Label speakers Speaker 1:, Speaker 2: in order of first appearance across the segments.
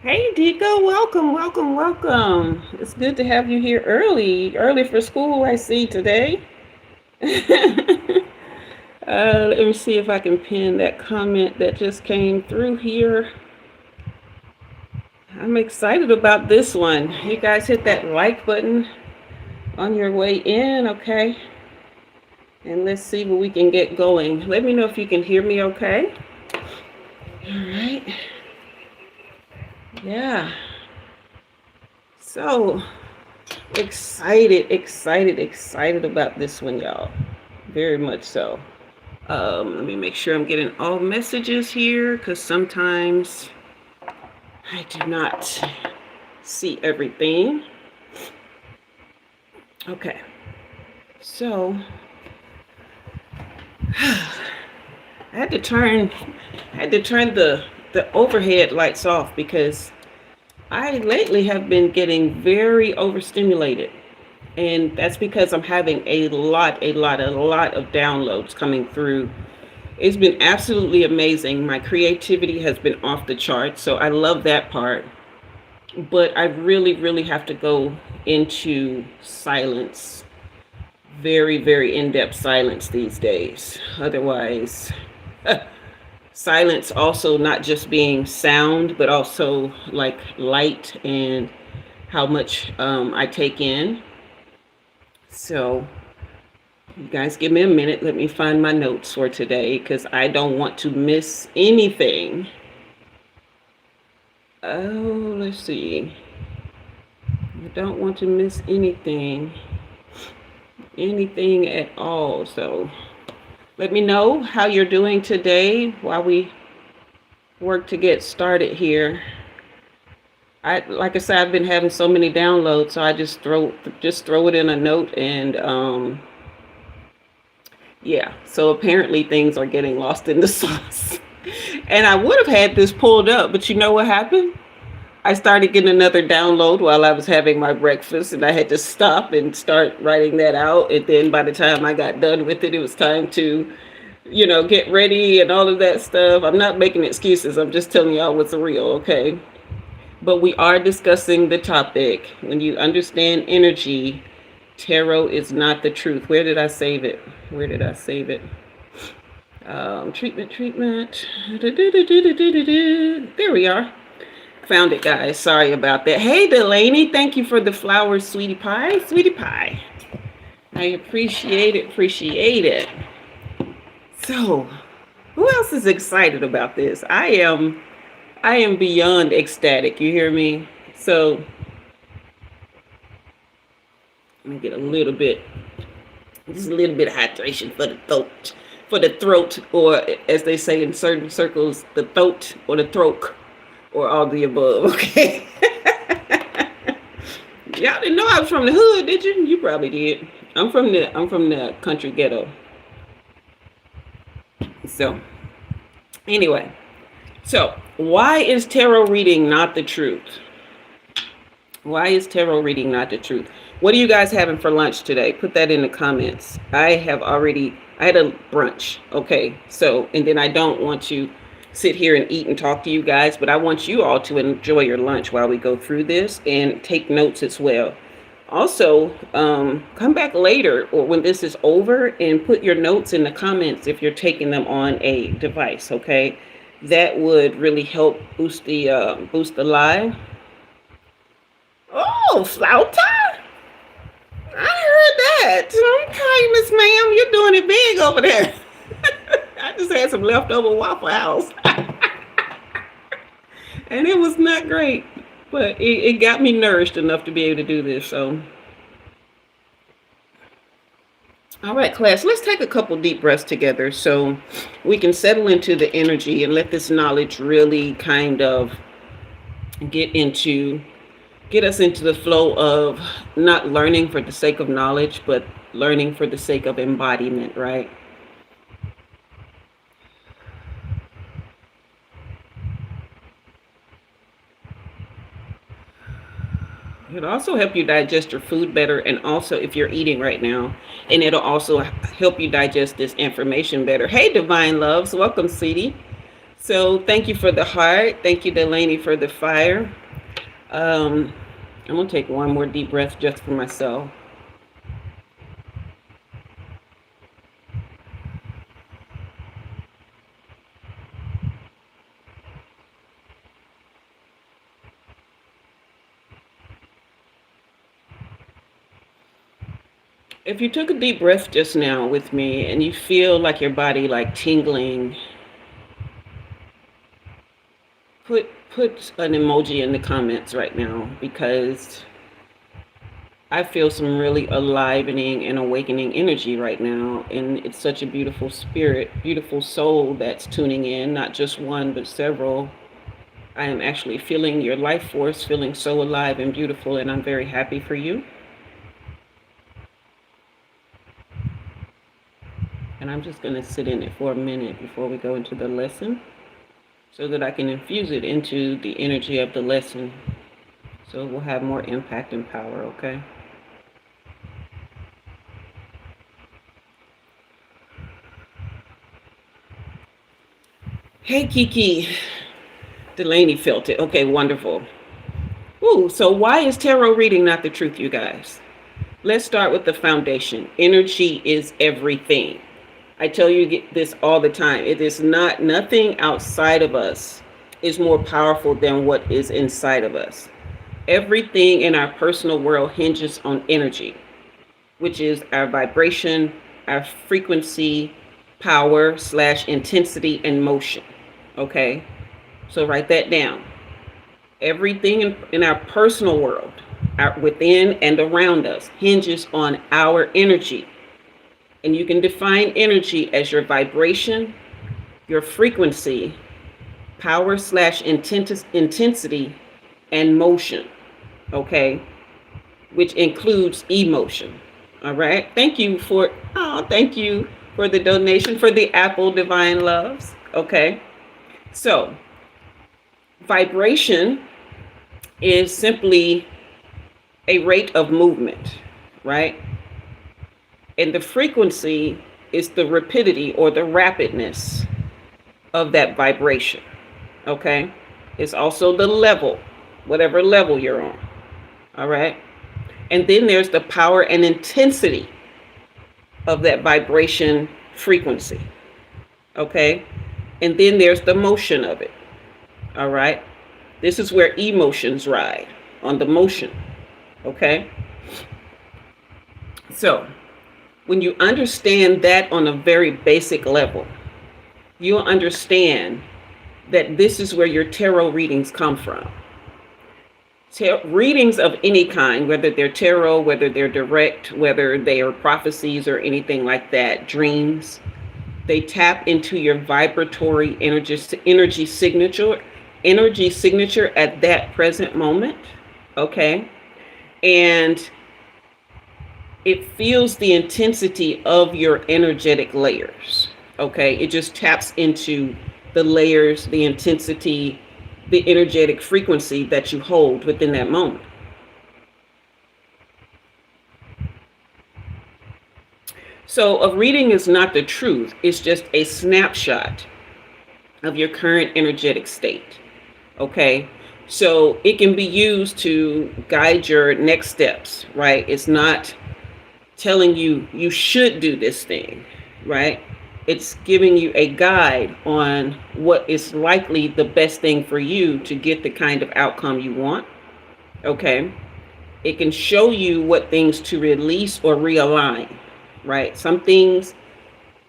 Speaker 1: Hey, Dika, welcome, welcome, welcome. It's good to have you here early for school, I see today. Let me see if I can pin that comment that just came through here. I'm excited about this one. You guys hit that like button on your way in, okay? And let's see what we can get going. Let me know if you can hear me okay. All right. Yeah. So excited about this one, y'all. Very much so. Let me make sure I'm getting all messages here because sometimes I do not see everything. Okay, so I had to turn the overhead lights off because I lately have been getting very overstimulated. And that's because I'm having a lot of downloads coming through. It's been absolutely amazing. My creativity has been off the charts, so I love that part. But I really have to go into silence, very in-depth silence these days. Otherwise, silence also not just being sound, but also like light and how much I take in. So you guys give me a minute. Let me find my notes for today because I don't want to miss anything. Oh, let's see. I don't want to miss anything at all. So let me know how you're doing today while we work to get started here. Like I said, I've been having so many downloads, so I just throw it in a note and yeah, so apparently things are getting lost in the sauce. And I would have had this pulled up, but you know what happened? I started getting another download while I was having my breakfast, and I had to stop and start writing that out. And then by the time I got done with it, it was time to, get ready and all of that stuff. I'm not making excuses. I'm just telling y'all what's real, okay? But we are discussing the topic. When you understand energy, tarot is not the truth. Where did I save it? Where did I save it? Treatment. There we are. Found it, guys. Sorry about that. Hey, Delaney. Thank you for the flowers, sweetie pie. Sweetie pie. I appreciate it. Appreciate it. So, who else is excited about this? I am beyond ecstatic. You hear me? So, let me get just a little bit of hydration for the throat, or as they say in certain circles, the throat or the throat, or all the above. Okay. Y'all didn't know I was from the hood, did you? You probably did. I'm from the country ghetto. So anyway, so why is tarot reading not the truth? Why is tarot reading not the truth? What are you guys having for lunch today? Put that in the comments. I had a brunch. Okay. So, and then I don't want to sit here and eat and talk to you guys, but I want you all to enjoy your lunch while we go through this and take notes as well. Also, come back later or when this is over and put your notes in the comments if you're taking them on a device. Okay. That would really help boost the live. Oh, Flauta? I heard that. Okay, Miss Ma'am, you're doing it big over there. I just had some leftover Waffle House. And it was not great. But it got me nourished enough to be able to do this. So, all right, class, let's take a couple deep breaths together so we can settle into the energy and let this knowledge really kind of get us into the flow of not learning for the sake of knowledge, but learning for the sake of embodiment, right? It'll also help you digest your food better, and also if you're eating right now, and it'll also help you digest this information better. Hey, Divine Loves, welcome, sweetie. So thank you for the heart. Thank you, Delaney, for the fire. Um, I'm gonna take one more deep breath just for myself. If you took a deep breath just now with me and you feel like your body like tingling, put an emoji in the comments right now, because I feel some really alivening and awakening energy right now, and it's such a beautiful spirit, beautiful soul that's tuning in, not just one but several. I am actually feeling your life force, feeling so alive and beautiful, and I'm very happy for you. And I'm just going to sit in it for a minute before we go into the lesson, so that I can infuse it into the energy of the lesson, so it will have more impact and power, okay? Hey, Kiki. Delaney felt it. Okay, wonderful. Ooh, so why is tarot reading not the truth, you guys? Let's start with the foundation. Energy is everything. I tell you this all the time. It is not, nothing outside of us is more powerful than what is inside of us. Everything in our personal world hinges on energy, which is our vibration, our frequency, power / intensity, and motion. Okay? So write that down. Everything in our personal world, within and around us, hinges on our energy. And you can define energy as your vibration, your frequency, power / intensity, and motion. Okay? Which includes emotion. All right? Thank you for the donation for the Apple Divine Loves. Okay? So, vibration is simply a rate of movement, right? And the frequency is the rapidity or the rapidness of that vibration, okay? It's also the level, whatever level you're on, all right? And then there's the power and intensity of that vibration frequency, okay? And then there's the motion of it, all right? This is where emotions ride, on the motion, okay? So, when you understand that on a very basic level, you'll understand that this is where your tarot readings come from. Readings of any kind, whether they're tarot, whether they're direct, whether they are prophecies or anything like that, dreams, they tap into your vibratory energy signature at that present moment, okay? And it feels the intensity of your energetic layers, okay? It just taps into the layers, the intensity, the energetic frequency that you hold within that moment. So a reading is not the truth. It's just a snapshot of your current energetic state, okay? So it can be used to guide your next steps, right? It's not telling you you should do this thing, right? It's giving you a guide on what is likely the best thing for you to get the kind of outcome you want, okay? It can show you what things to release or realign, right? Some things,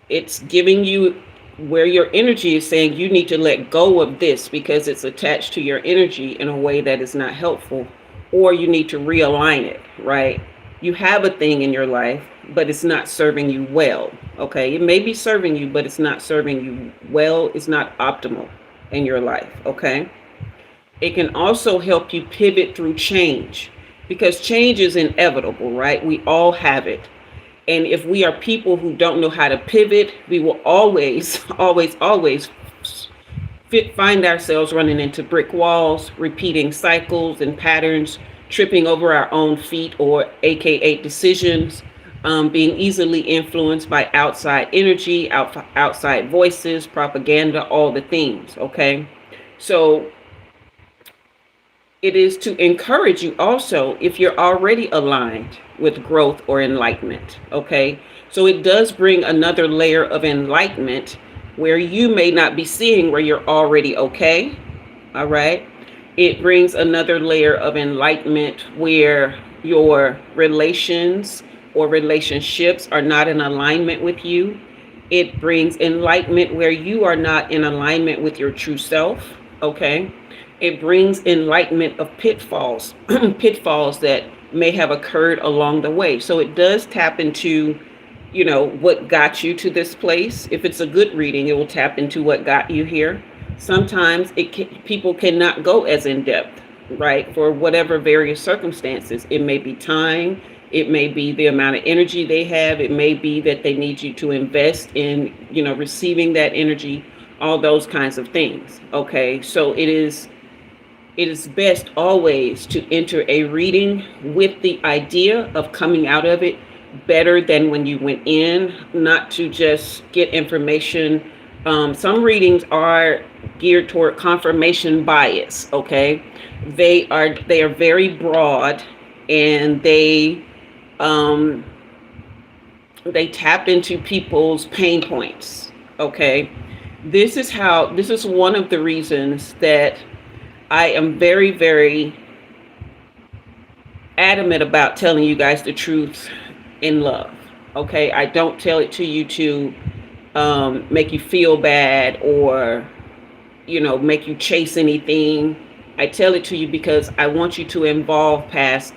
Speaker 1: it's giving you where your energy is saying you need to let go of this because it's attached to your energy in a way that is not helpful, or you need to realign it, right? You have a thing in your life, but it's not serving you well, okay? It may be serving you, but it's not serving you well. It's not optimal in your life, okay? It can also help you pivot through change, because change is inevitable, right? We all have it. And if we are people who don't know how to pivot, we will always find ourselves running into brick walls, repeating cycles and patterns, tripping over our own feet, or AKA decisions, being easily influenced by outside energy, outside voices, propaganda, all the things. Okay. So it is to encourage you also if you're already aligned with growth or enlightenment. Okay. So it does bring another layer of enlightenment where you may not be seeing where you're already okay. All right. It brings another layer of enlightenment where your relations or relationships are not in alignment with you. It brings enlightenment where you are not in alignment with your true self. Okay. It brings enlightenment of pitfalls, pitfalls that may have occurred along the way. So it does tap into, what got you to this place. If it's a good reading, it will tap into what got you here. Sometimes people cannot go as in depth, right? For whatever various circumstances. It may be time. It may be the amount of energy they have. It may be that they need you to invest in, receiving that energy, all those kinds of things. Okay. So it is best always to enter a reading with the idea of coming out of it better than when you went in, not to just get information. Some readings are geared toward confirmation bias. Okay. They are very broad, and they tap into people's pain points. Okay. This is one of the reasons that I am very, very adamant about telling you guys the truth in love. Okay. I don't tell it to you to make you feel bad or, make you chase anything. I tell it to you because I want you to evolve past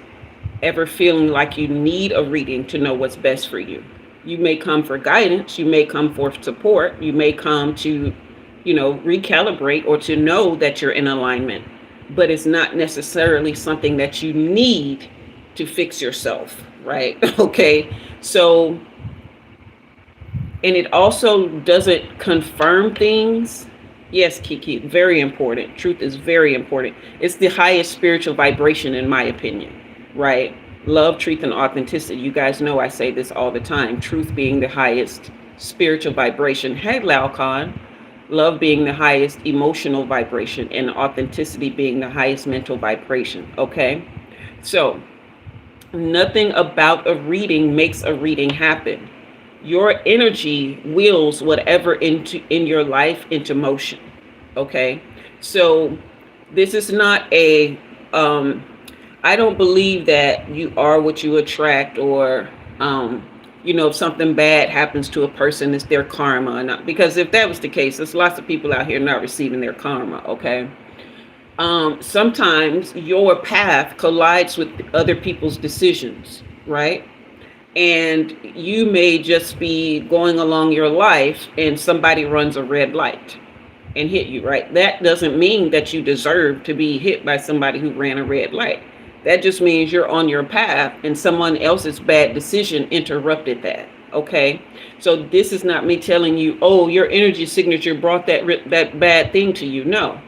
Speaker 1: ever feeling like you need a reading to know what's best for you. You may come for guidance. You may come for support. You may come to, recalibrate or to know that you're in alignment, but it's not necessarily something that you need to fix yourself, right? Okay. So, and it also doesn't confirm things. Yes, Kiki, very important. Truth is very important. It's the highest spiritual vibration, in my opinion, right? Love, truth, and authenticity. You guys know I say this all the time. Truth being the highest spiritual vibration. Hey, Laocoon. Love being the highest emotional vibration, and authenticity being the highest mental vibration. Okay? So, nothing about a reading makes a reading happen. Your energy wills whatever in your life into motion. Okay? So, this is not a I don't believe that you are what you attract, or if something bad happens to a person, it's their karma. Because if that was the case, there's lots of people out here not receiving their karma. Okay. Sometimes your path collides with other people's decisions, right? And you may just be going along your life and somebody runs a red light and hit you, right? That doesn't mean that you deserve to be hit by somebody who ran a red light. That just means you're on your path and someone else's bad decision interrupted that. Okay. So this is not me telling you, oh, your energy signature brought that bad thing to you. No,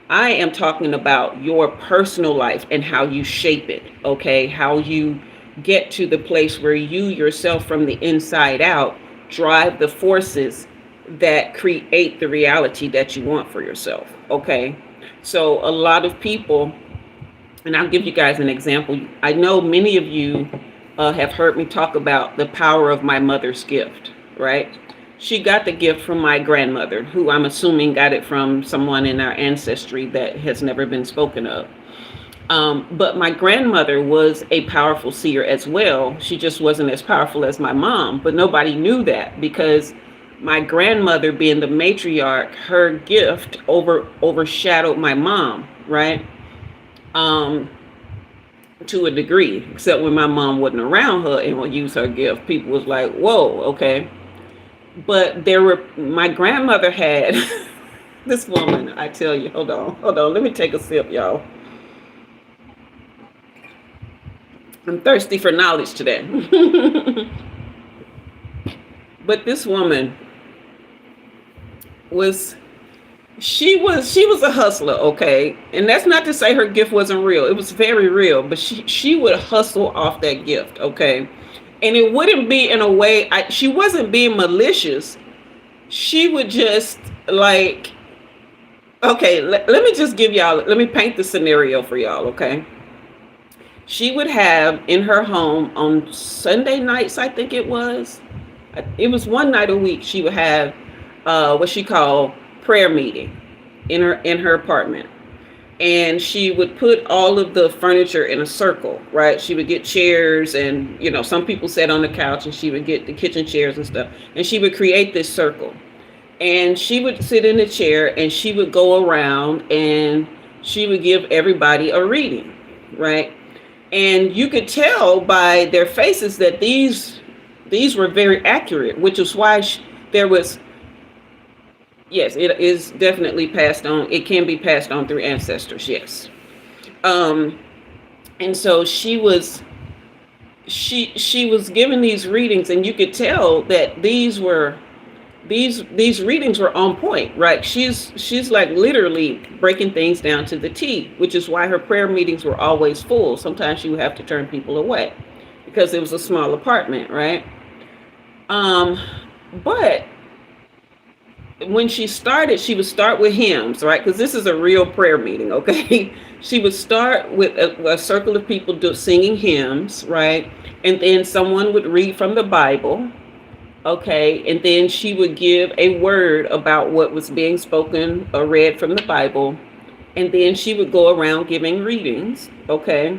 Speaker 1: I am talking about your personal life and how you shape it. Okay. How you get to the place where you yourself from the inside out drive the forces that create the reality that you want for yourself. Okay. So a lot of people, and I'll give you guys an example. I know many of you have heard me talk about the power of my mother's gift, right? She got the gift from my grandmother, who I'm assuming got it from someone in our ancestry that has never been spoken of. But my grandmother was a powerful seer as well. She just wasn't as powerful as my mom, but nobody knew that because my grandmother, being the matriarch, her gift overshadowed my mom, right? To a degree, except when my mom wasn't around her and would use her gift, people was like, whoa, okay. But my grandmother had this woman, I tell you, hold on, let me take a sip, y'all. I'm thirsty for knowledge today. But this woman was a hustler, okay? And that's not to say her gift wasn't real. It was very real, but she would hustle off that gift, okay? And it wouldn't be in a way, she wasn't being malicious. She would just like, okay, let me just give y'all, let me paint the scenario for y'all, okay? She would have in her home on Sunday nights, I think it was one night a week, she would have what she called prayer meeting in her apartment. And she would put all of the furniture in a circle, right? She would get chairs, and some people sat on the couch, and she would get the kitchen chairs and stuff, and she would create this circle. And she would sit in a chair, and she would go around, and she would give everybody a reading, right? And you could tell by their faces that these were very accurate, which is why there was, yes, it is definitely passed on. It can be passed on through ancestors, yes. And so she was given these readings, and you could tell that these readings were on point, right? She's like literally breaking things down to the T, which is why her prayer meetings were always full. Sometimes she would have to turn people away because it was a small apartment, right? But when she started, she would start with hymns, right? Because this is a real prayer meeting, okay? She would start with a circle of people singing hymns, right? And then someone would read from the Bible, okay? And then she would give a word about what was being spoken or read from the Bible. And then she would go around giving readings, okay?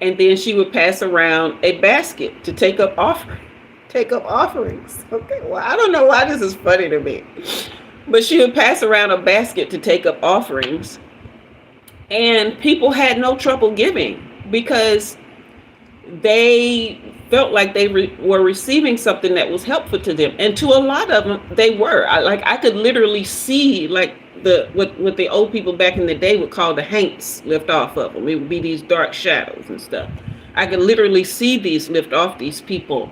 Speaker 1: And then she would pass around a basket to take up offerings. Okay, well, I don't know why this is funny to me, but she would pass around a basket to take up offerings, and people had no trouble giving because they felt like they were receiving something that was helpful to them. And to a lot of them, they were. I could literally see like what the old people back in the day would call the hanks lift off of them. It would be these dark shadows and stuff. I could literally see these lift off these people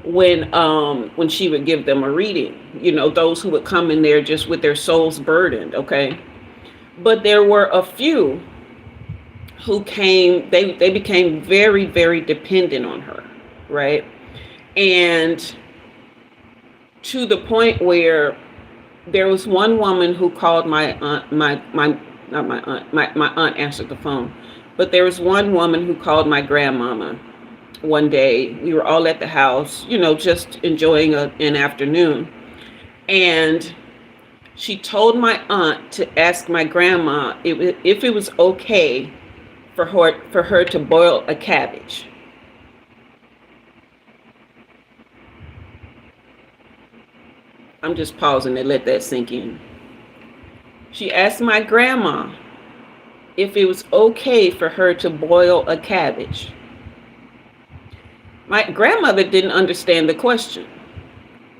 Speaker 1: when she would give them a reading, those who would come in there just with their souls burdened, okay? But there were a few who came, they became very, very dependent on her, right? And to the point where there was one woman who called my aunt, my aunt answered the phone, but there was one woman who called my grandmama. One day we were all at the house, just enjoying an afternoon, and she told my aunt to ask my grandma if it was okay for her to boil a cabbage. I'm just pausing to let that sink in. She asked my grandma if it was okay for her to boil a cabbage. My grandmother didn't understand the question.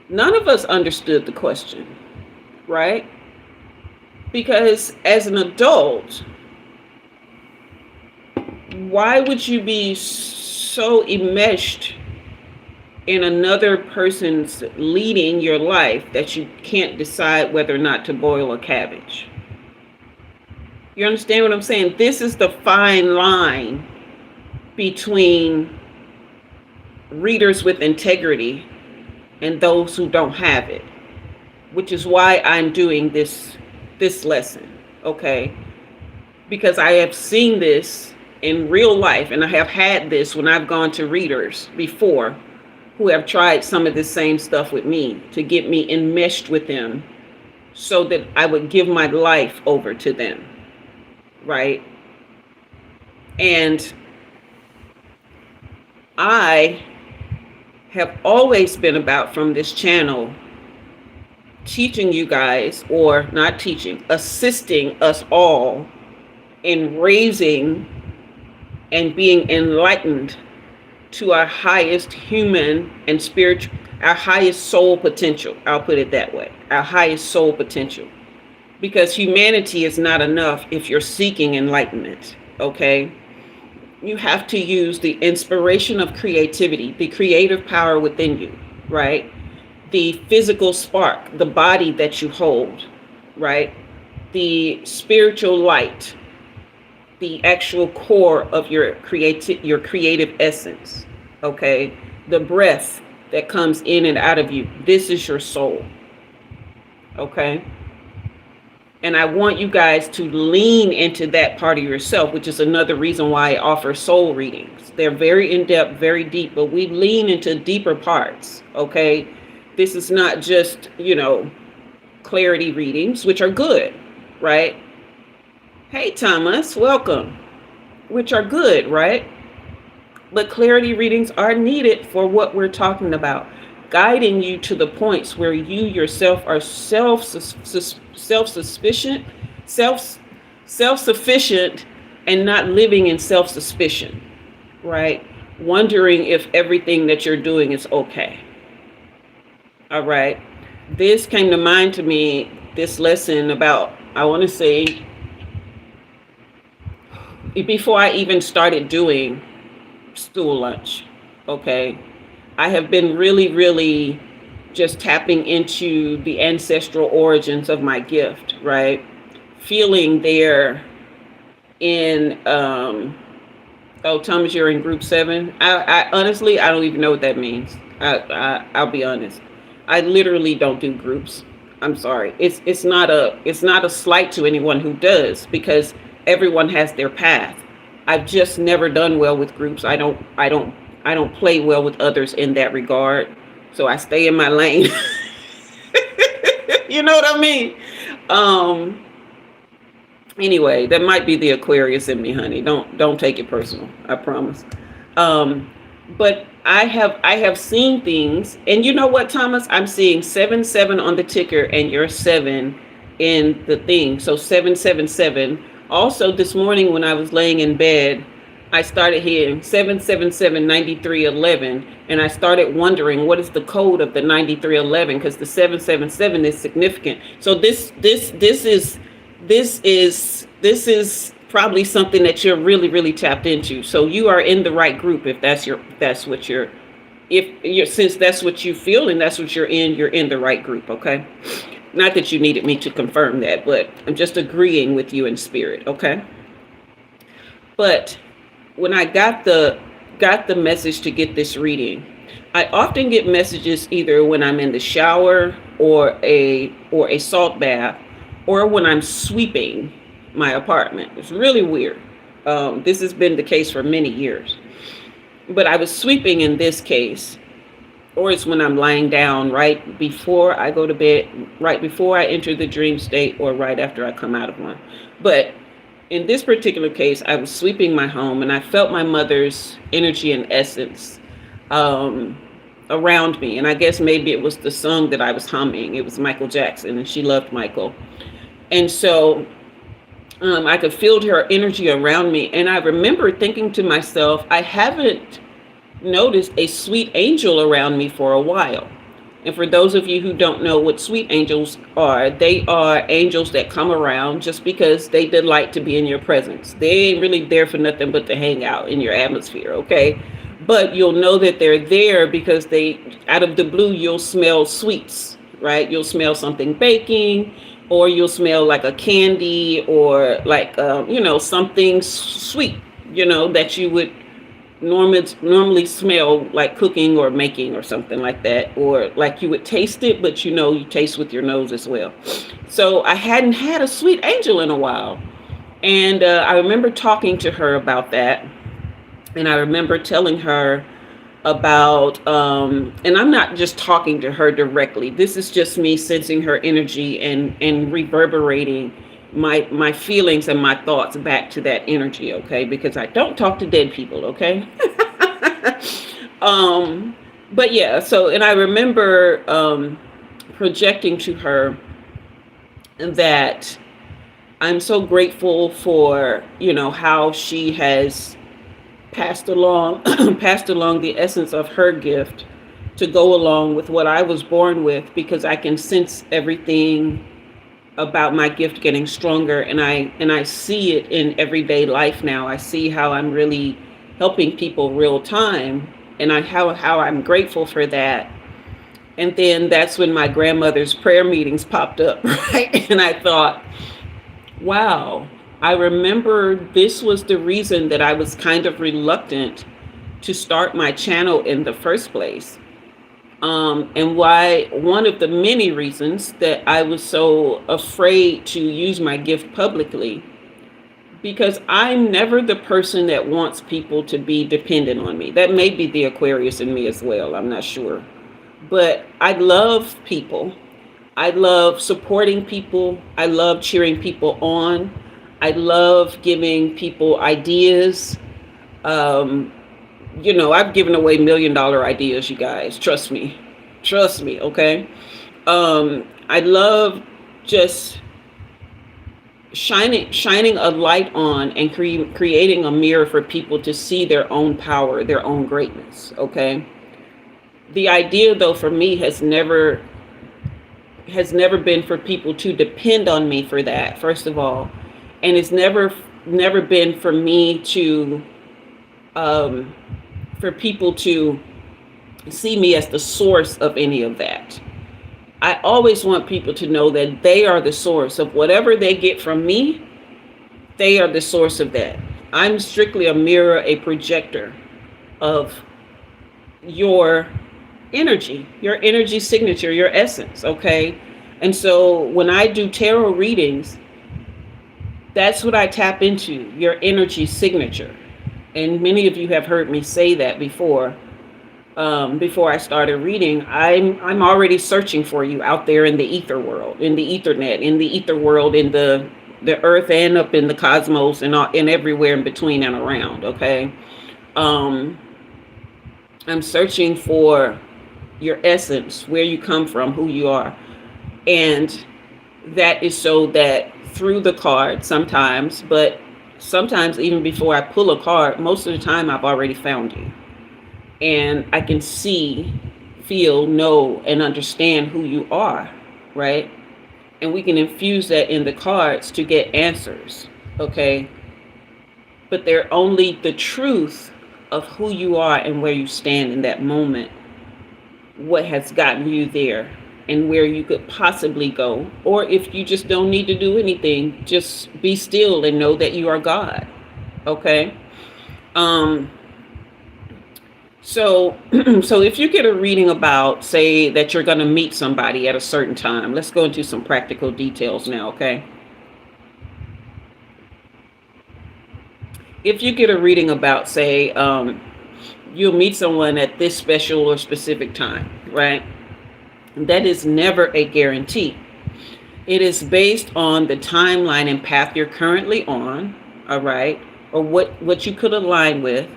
Speaker 1: None of us understood the question, right? Because as an adult, why would you be so enmeshed in another person's leading your life that you can't decide whether or not to boil a cabbage? You understand what I'm saying? This is the fine line between readers with integrity and those who don't have it, which is why I'm doing this lesson, okay? Because I have seen this in real life, and I have had this when I've gone to readers before who have tried some of the same stuff with me to get me enmeshed with them so that I would give my life over to them, right? And I have always been about, from this channel, teaching you guys, or not teaching, assisting us all in raising and being enlightened to our highest human and spiritual, our highest soul potential. I'll put it that way, our highest soul potential. Because humanity is not enough if you're seeking enlightenment, okay? You have to use the inspiration of creativity, the creative power within you, right? The physical spark, the body that you hold, right? The spiritual light, the actual core of your creative essence, okay? the breath that comes in and out of you, this is your soul. Okay? And I want you guys to lean into that part of yourself, which is another reason why I offer soul readings. They're very in-depth, very deep, but we lean into deeper parts. Okay? This is not just, clarity readings, which are good, right? Hey, Thomas, welcome. Which are good, right? But clarity readings are needed for what we're talking about, guiding you to the points where you yourself are self-sufficient, self-sufficient, and not living in self-suspicion, right? Wondering if everything that you're doing is okay. All right. This came to mind to me, this lesson about, I want to say, before I even started doing stool lunch. Okay. I have been really, really just tapping into the ancestral origins of my gift, right? Feeling there in, oh, Thomas, you're in group 7. I honestly, I don't even know what that means. I'll be honest. I literally don't do groups. I'm sorry. It's not a slight to anyone who does, because everyone has their path. I've just never done well with groups. I don't play well with others in that regard. So I stay in my lane. You know what I mean? Anyway, that might be the Aquarius in me, honey. Don't take it personal. I promise. But I have seen things, and you know what, Thomas? I'm seeing 77 on the ticker, and you're 7 in the thing. So 777. Also, this morning when I was laying in bed, I started hearing 777-9311, and I started wondering what is the code of the 9311, because the 777 is significant. So this is probably something that you're really, really tapped into. So you are in the right group since that's what you feel and that's what you're in the right group. Okay. Not that you needed me to confirm that, but I'm just agreeing with you in spirit. Okay. But when I got the message to get this reading, I often get messages either when I'm in the shower or a salt bath, or when I'm sweeping my apartment. It's really weird. This has been the case for many years. But I was sweeping in this case, or it's when I'm lying down right before I go to bed, right before I enter the dream state, or right after I come out of one. But in this particular case, I was sweeping my home, and I felt my mother's energy and essence around me. And I guess maybe it was the song that I was humming. It was Michael Jackson, and she loved Michael. And so I could feel her energy around me. And I remember thinking to myself, I haven't noticed a sweet angel around me for a while. And for those of you who don't know what sweet angels are, they are angels that come around just because they delight to be in your presence. They ain't really there for nothing but to hang out in your atmosphere, okay? But you'll know that they're there because out of the blue, you'll smell sweets, right? You'll smell something baking, or you'll smell like a candy, or like, something sweet, that you would normally smell like cooking or making or something like that, or like you would taste it, but you taste with your nose as well. So I hadn't had a sweet angel in a while. And I remember talking to her about that. And I remember telling her about, and I'm not just talking to her directly. This is just me sensing her energy and reverberating my feelings and my thoughts back to that energy, okay? Because I don't talk to dead people, okay? But yeah, so, and I remember projecting to her that I'm so grateful for, how she has passed along the essence of her gift to go along with what I was born with, because I can sense everything about my gift getting stronger, and I see it in everyday life now. I see how I'm really helping people real time, and how I'm grateful for that. And then that's when my grandmother's prayer meetings popped up, right? And I thought, wow, I remember this was the reason that I was kind of reluctant to start my channel in the first place. And why one of the many reasons that I was so afraid to use my gift publicly, because I'm never the person that wants people to be dependent on me. That may be the Aquarius in me as well. I'm not sure. But I love people. I love supporting people. I love cheering people on. I love giving people ideas. Um, I've given away $1 million ideas, you guys. Trust me. Trust me, okay? I love just shining a light on and creating a mirror for people to see their own power, their own greatness, okay? The idea though for me has never been for people to depend on me for that, first of all. And it's never been for me to for people to see me as the source of any of that. I always want people to know that they are the source of whatever they get from me. They are the source of that. I'm strictly a mirror, a projector of your energy signature, your essence, okay? And so when I do tarot readings, that's what I tap into, your energy signature. And many of you have heard me say that before I started reading. I'm already searching for you out there in the ether world, in the ethernet, in the ether world, in the earth, and up in the cosmos, and everywhere in between and around, okay? I'm searching for your essence, where you come from, who you are. And that is so that through the card sometimes, but sometimes even before I pull a card, most of the time I've already found you. And I can see, feel, know, and understand who you are, right? And we can infuse that in the cards to get answers, okay? But they're only the truth of who you are and where you stand in that moment, what has gotten you there, and where you could possibly go. Or if you just don't need to do anything, just be still and know that you are God, okay? So if you get a reading about, say, that you're going to meet somebody at a certain time, let's go into some practical details now, okay? If you get a reading about, say, you'll meet someone at this special or specific time, right? That is never a guarantee. It is based on the timeline and path you're currently on, all right? Or what you could align with.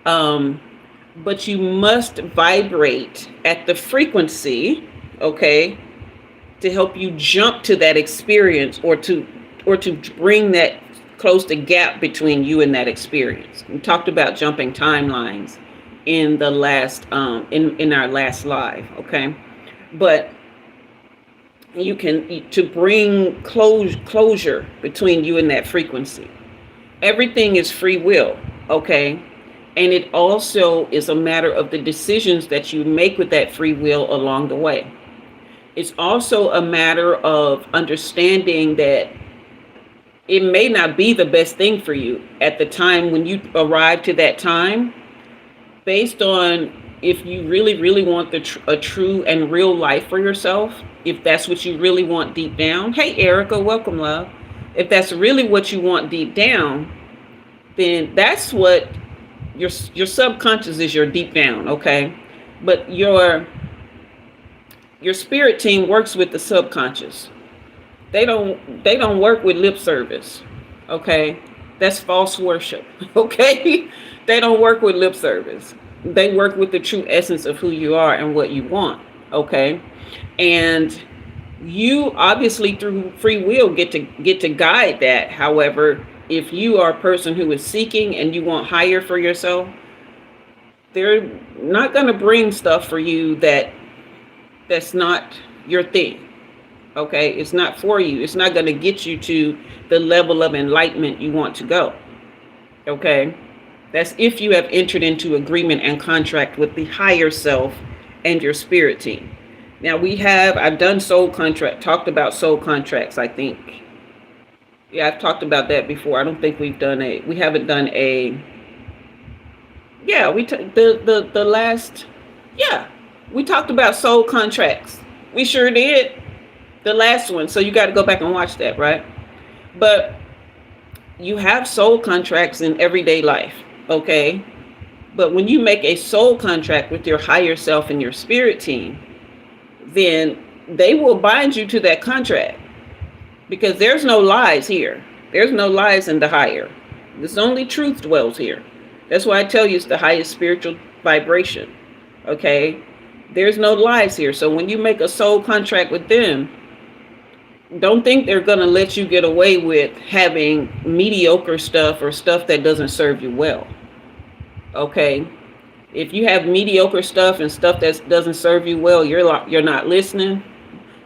Speaker 1: But you must vibrate at the frequency, okay, to help you jump to that experience, or to bring that, close the gap between you and that experience. We talked about jumping timelines in the last in our last live, okay? But you can, to bring closure between you and that frequency. Everything is free will, okay? And it also is a matter of the decisions that you make with that free will along the way. It's also a matter of understanding that it may not be the best thing for you at the time when you arrive to that time, based on if you really, really want a true and real life for yourself, if that's what you really want deep down. Hey, Erica, welcome, love. If that's really what you want deep down, then that's what your subconscious is, your deep down, okay? But your spirit team works with the subconscious. They don't work with lip service, okay? That's false worship, okay? They don't work with lip service. They work with the true essence of who you are and what you want, okay? And you obviously through free will get to guide that. However, if you are a person who is seeking and you want higher for yourself, they're not going to bring stuff for you that's not your thing, okay? It's not for you. It's not going to get you to the level of enlightenment you want to go, okay? That's if you have entered into agreement and contract with the higher self and your spirit team. Now I've done talked about soul contracts, I think. Yeah, I've talked about that before. I don't think we haven't done a Yeah, the last, yeah, we talked about soul contracts. We sure did, the last one. So you got to go back and watch that, right? But you have soul contracts in everyday life, okay? But when you make a soul contract with your higher self and your spirit team, then they will bind you to that contract, because there's no lies here. There's no lies in the higher. There's only truth dwells here. That's why I tell you it's the highest spiritual vibration. Okay? There's no lies here. So when you make a soul contract with them, don't think they're going to let you get away with having mediocre stuff or stuff that doesn't serve you well. Okay? If you have mediocre stuff and stuff that doesn't serve you well, you're not listening.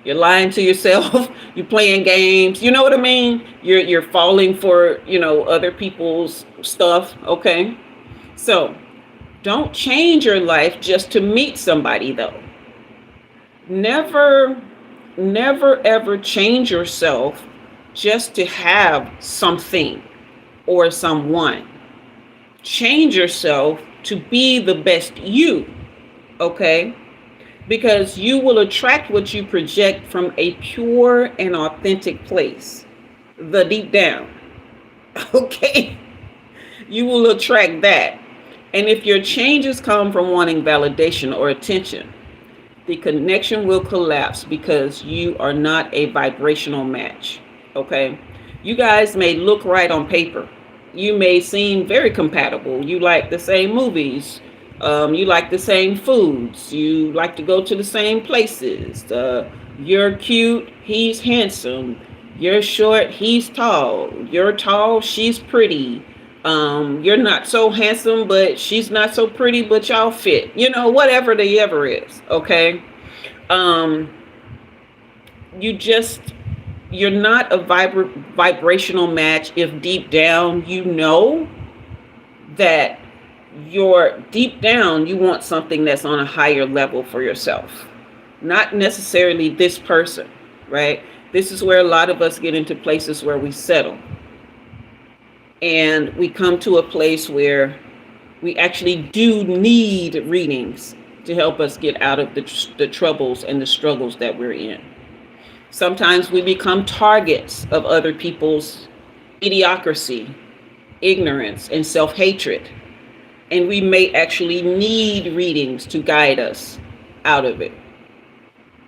Speaker 1: You're lying to yourself. You're playing games. You know what I mean? You're falling for, other people's stuff. Okay. So don't change your life just to meet somebody, though. Never, never, ever change yourself just to have something or someone. Change yourself to be the best you. Okay. Because you will attract what you project from a pure and authentic place, the deep down. Okay? You will attract that. And if your changes come from wanting validation or attention, the connection will collapse because you are not a vibrational match. Okay? You guys may look right on paper. You may seem very compatible. You like the same movies. You like the same foods. You like to go to the same places. You're cute, he's handsome. You're short, he's tall. You're tall, she's pretty. You're not so handsome, but she's not so pretty, but y'all fit. Whatever the ever is. Okay. You're not a vibrational match if deep down you know that deep down you want something that's on a higher level for yourself, not necessarily this person, right? This is where a lot of us get into places where we settle, and we come to a place where we actually do need readings to help us get out of the troubles and the struggles that we're in. Sometimes we become targets of other people's idiocracy, ignorance, and self-hatred. And we may actually need readings to guide us out of it.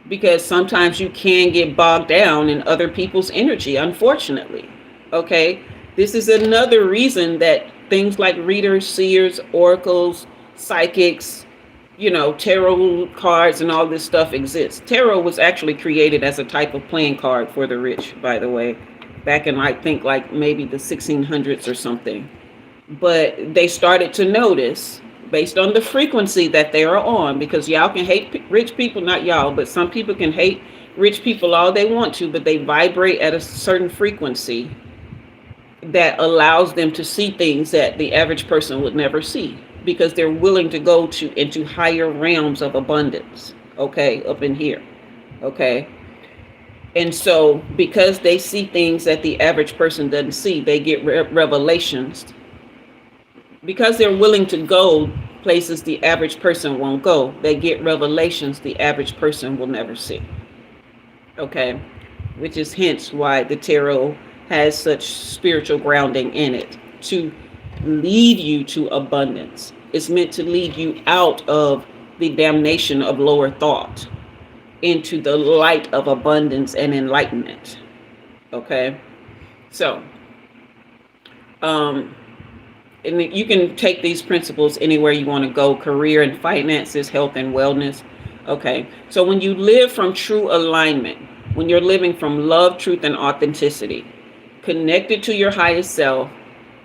Speaker 1: Because sometimes you can get bogged down in other people's energy, unfortunately. Okay? This is another reason that things like readers, seers, oracles, psychics, tarot cards and all this stuff exists. Tarot was actually created as a type of playing card for the rich, by the way, back in, I think, like maybe the 1600s or something. But they started to notice, based on the frequency that they are on, because y'all can hate rich people, not y'all, but some people can hate rich people all they want to, but they vibrate at a certain frequency that allows them to see things that the average person would never see, because they're willing to go into higher realms of abundance, okay, up in here, okay? And so because they see things that the average person doesn't see, they get revelations. Because they're willing to go places the average person won't go, they get revelations the average person will never see, okay? Which is hence why the tarot has such spiritual grounding in it, to lead you to abundance. It's meant to lead you out of the damnation of lower thought into the light of abundance and enlightenment. Okay? So, and you can take these principles anywhere you want to go: career and finances, health and wellness. Okay? So when you live from true alignment, when you're living from love, truth, and authenticity, connected to your highest self,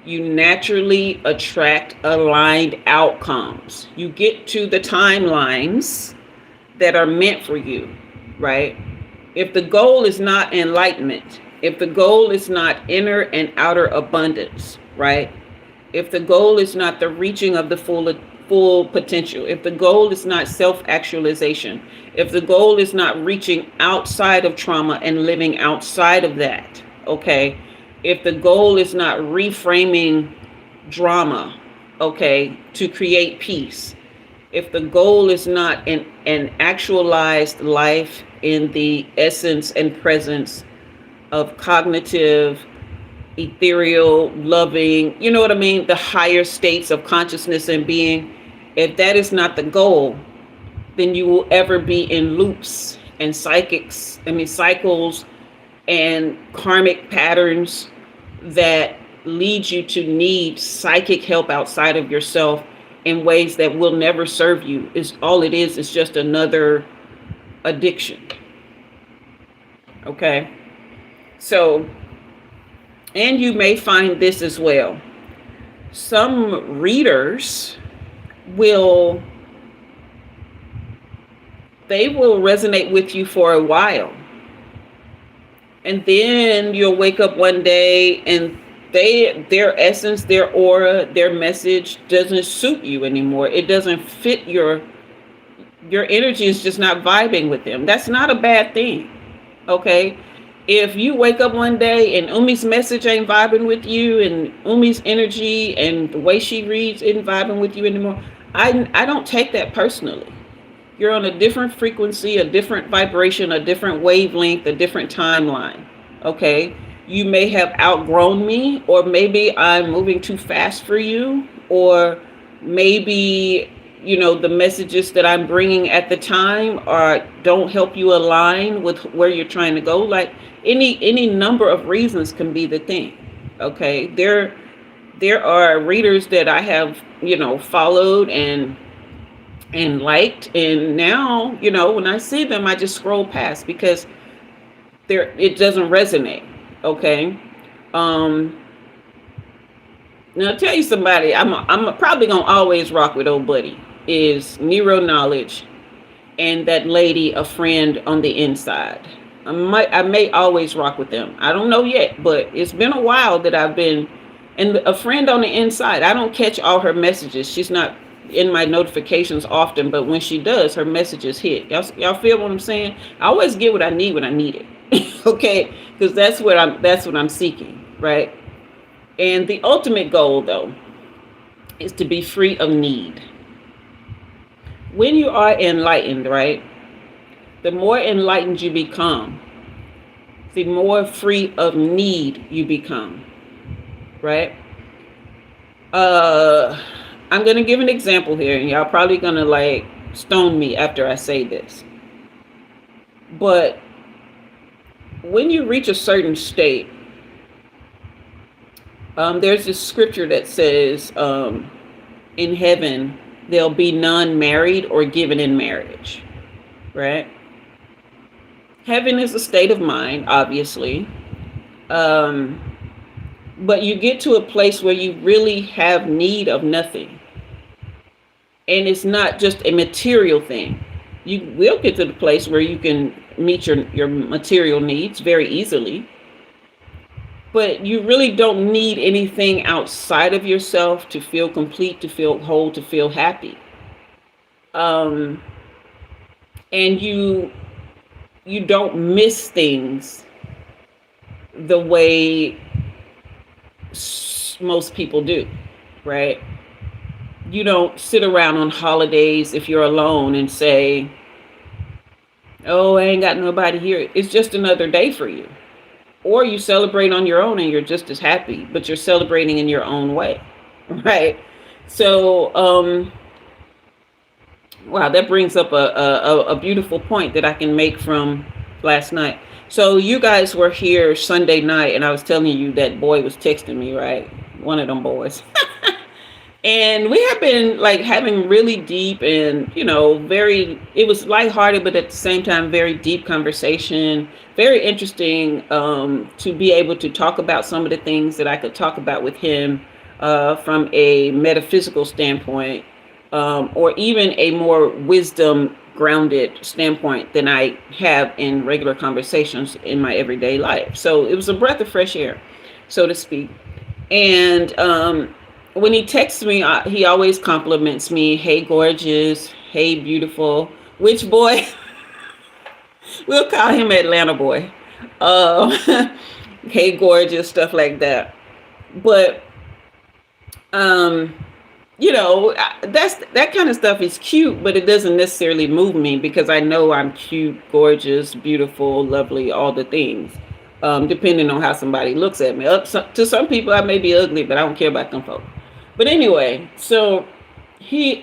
Speaker 1: you naturally attract aligned outcomes. You get to the timelines that are meant for you, right? If the goal is not enlightenment, if the goal is not inner and outer abundance, right? If the goal is not the reaching of the full potential, if the goal is not self-actualization, if the goal is not reaching outside of trauma and living outside of that, okay? If the goal is not reframing drama okay, to create peace, if the goal is not an actualized life in the essence and presence of cognitive, ethereal, loving, you know what I mean? The higher states of consciousness and being, if that is not the goal, then you will ever be in loops and cycles and karmic patterns that lead you to need psychic help outside of yourself in ways that will never serve you. Is all it is just another addiction. Okay. So, and you may find this as well. Some readers will resonate with you for a while. And then you'll wake up one day and their essence, their aura, their message doesn't suit you anymore. It doesn't fit your energy is just not vibing with them. That's not a bad thing. Okay? If you wake up one day and Umi's message ain't vibing with you, and Umi's energy and the way she reads isn't vibing with you anymore, I don't take that personally. You're on a different frequency, a different vibration, a different wavelength, a different timeline. Okay? You may have outgrown me, or maybe I'm moving too fast for you, or maybe, the messages that I'm bringing at the time don't help you align with where you're trying to go. Like any number of reasons can be the thing. Okay? There are readers that I have, followed and liked, and now, when I see them, I just scroll past because it doesn't resonate. Okay. Now I'll tell you somebody I'm probably gonna always rock with, old buddy, is Nero Knowledge and that lady, a friend on the inside. I may always rock with them. I don't know yet, but it's been a while that I've been. And a friend on the inside, I don't catch all her messages. She's not in my notifications often, but when she does, her messages hit. Y'all feel what I'm saying? I always get what I need when I need it. Okay, because that's what I'm seeking, right? And the ultimate goal, though, is to be free of need. When you are enlightened, right, the more enlightened you become, the more free of need you become, right? I'm going to give an example here, and y'all probably going to stone me after I say this. But when you reach a certain state, there's this scripture that says, in heaven, there'll be none married or given in marriage, right? Heaven is a state of mind, obviously. But you get to a place where you really have need of nothing. And it's not just a material thing. You will get to the place where you can meet your material needs very easily. But you really don't need anything outside of yourself to feel complete, to feel whole, to feel happy. And you don't miss things the way most people do, right? You don't sit around on holidays if you're alone and say, oh, I ain't got nobody here. It's just another day for you. Or you celebrate on your own and you're just as happy, but you're celebrating in your own way, right? So, wow, that brings up a beautiful point that I can make from last night. So you guys were here Sunday night, and I was telling you that boy was texting me, right? One of them boys. And we have been having really deep and, it was lighthearted, but at the same time, very deep conversation. Very interesting to be able to talk about some of the things that I could talk about with him from a metaphysical standpoint, or even a more wisdom grounded standpoint than I have in regular conversations in my everyday life. So it was a breath of fresh air, so to speak. And when he texts me, he always compliments me. Hey, gorgeous. Hey, beautiful. Which boy? We'll call him Atlanta boy. Hey, gorgeous, stuff like that. But that kind of stuff is cute, but it doesn't necessarily move me because I know I'm cute, gorgeous, beautiful, lovely, all the things. Depending on how somebody looks at me. To some people, I may be ugly, but I don't care about them folks. But anyway, so he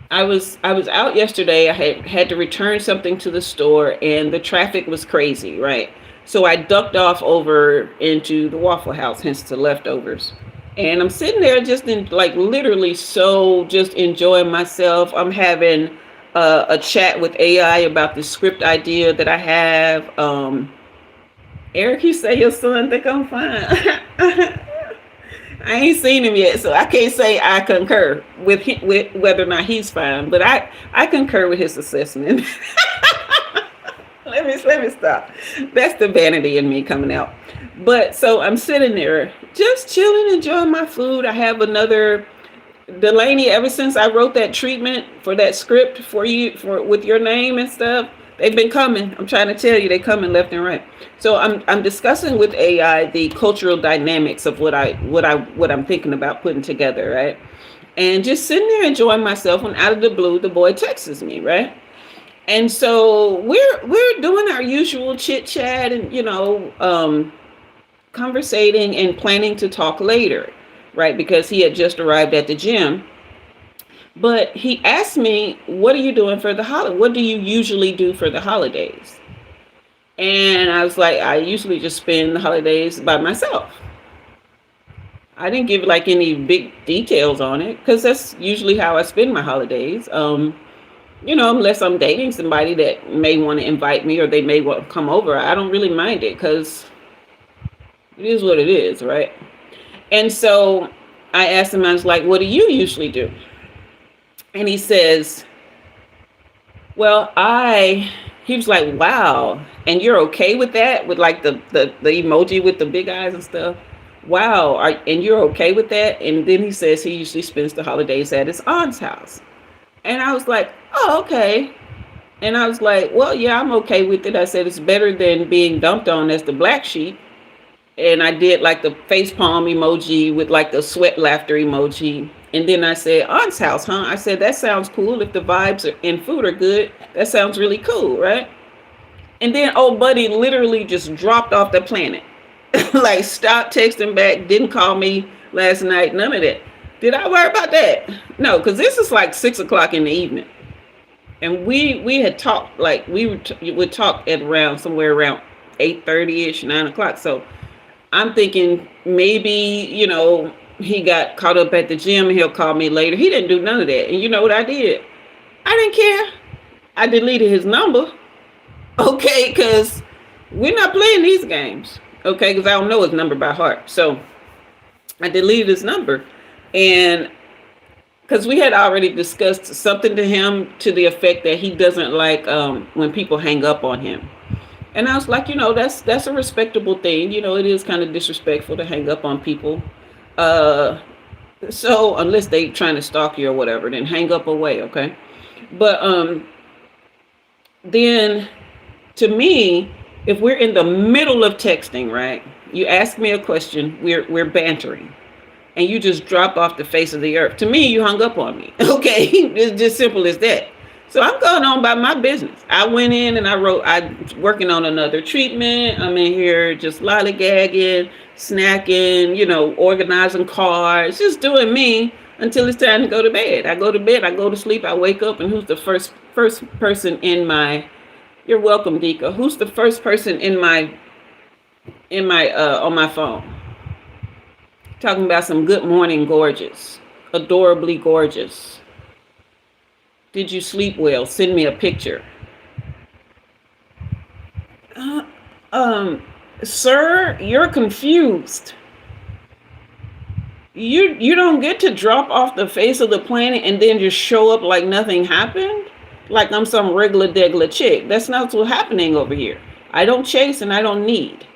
Speaker 1: I was out yesterday. I had to return something to the store, and the traffic was crazy, right? So I ducked off over into the Waffle House, hence the leftovers. And I'm sitting there just in like literally so just enjoying myself. I'm having a chat with AI about the script idea that I have. Eric, you say your son think I'm fine. I ain't seen him yet, so I can't say I concur with whether or not he's fine. But I concur with his assessment. let me stop. That's the vanity in me coming out. But so I'm sitting there, just chilling, enjoying my food. I have another Delaney. Ever since I wrote that treatment for that script for you for with your name and stuff, they've been coming. I'm trying to tell you, they're coming left and right. So I'm discussing with AI the cultural dynamics of what I'm thinking about putting together, right? And just sitting there enjoying myself, when out of the blue, the boy texts me, right? And so we're doing our usual chit chat and conversating and planning to talk later, right? Because he had just arrived at the gym. But he asked me, "What are you doing for the holiday? What do you usually do for the holidays?" And I was like, "I usually just spend the holidays by myself." I didn't give like any big details on it because that's usually how I spend my holidays. Unless I'm dating somebody that may want to invite me or they may want to come over, I don't really mind it because it is what it is, right? And so I asked him, I was like, "What do you usually do?" And he says, "Well, he was like, wow, and you're okay with that?" With like the emoji with the big eyes and stuff. Wow, and you're okay with that? And then he says he usually spends the holidays at his aunt's house. And I was like, "Oh, okay." And I was like, "Well, yeah, I'm okay with it." I said, "It's better than being dumped on as the black sheep." And I did like the face palm emoji with like the sweat laughter emoji. And then I said, "Aunt's house, huh?" I said, "That sounds cool. If the vibes and food are good, that sounds really cool, right?" And then old buddy literally just dropped off the planet. Like stopped texting back, didn't call me last night, none of that. Did I worry about that? No, because this is like 6 o'clock in the evening. And we had talked, like would talk at around somewhere around 8:30ish, 9 o'clock. So I'm thinking maybe, he got caught up at the gym and he'll call me later. He didn't do none of that. And you know what I did? I didn't care. I deleted his number. Okay, because we're not playing these games. Okay, because I don't know his number by heart. So I deleted his number. And because we had already discussed something to him to the effect that he doesn't like when people hang up on him. And I was like, that's a respectable thing. It is kind of disrespectful to hang up on people. So unless they trying to stalk you or whatever, then hang up away, okay? But then to me, if we're in the middle of texting, right? You ask me a question, we're bantering, and you just drop off the face of the earth. To me, you hung up on me. Okay, it's just simple as that. So I'm going on by my business. I went in and I'm working on another treatment. I'm in here just lollygagging, snacking, organizing cards, just doing me until it's time to go to bed. I go to bed, I go to sleep, I wake up, and who's the first person in my, you're welcome, Dika. Who's the first person in my on my phone? Talking about some good morning gorgeous, adorably gorgeous. Did you sleep well? Send me a picture. Sir, you're confused. You don't get to drop off the face of the planet and then just show up like nothing happened, like I'm some regular degular chick. That's not what's happening over here. I don't chase and I don't need.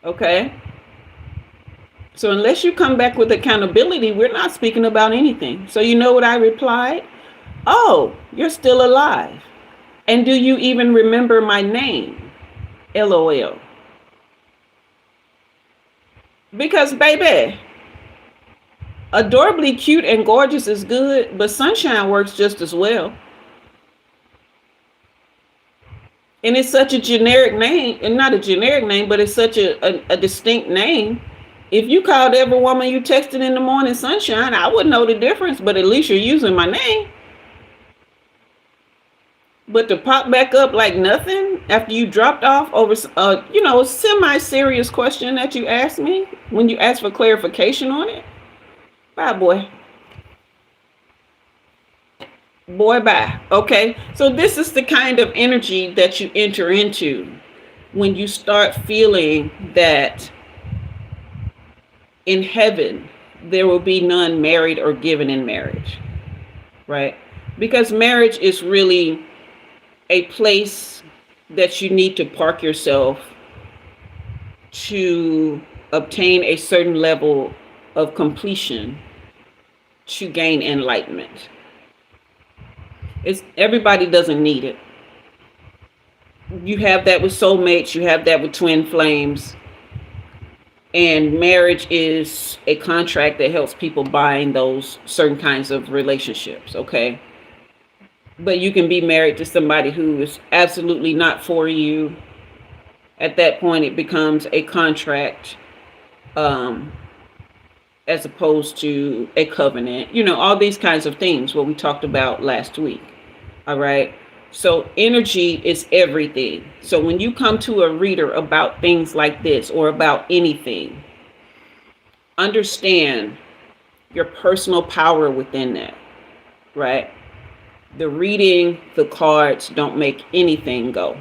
Speaker 1: Okay? So unless you come back with accountability, we're not speaking about anything. So you know what I replied? "Oh, you're still alive. And do you even remember my name? LOL." Because baby, Adorably cute and gorgeous is good, but sunshine works just as well. And it's such a generic name, and not a generic name, but it's such a distinct name. If you called every woman you texted in the morning sunshine, I wouldn't know the difference, but at least you're using my name. But to pop back up like nothing after you dropped off over, a semi-serious question that you asked me when you asked for clarification on it, bye, boy. Boy, bye. Okay. So this is the kind of energy that you enter into when you start feeling that in heaven there will be none married or given in marriage, right? Because marriage is really a place that you need to park yourself to obtain a certain level of completion to gain enlightenment. Everybody doesn't need it. You have that with soulmates, you have that with twin flames. And marriage is a contract that helps people bind those certain kinds of relationships, okay? But you can be married to somebody who is absolutely not for you. At that point, it becomes a contract as opposed to a covenant. All these kinds of things, what we talked about last week. All right. So energy is everything. So when you come to a reader about things like this or about anything, understand your personal power within that, right? The reading, the cards don't make anything go.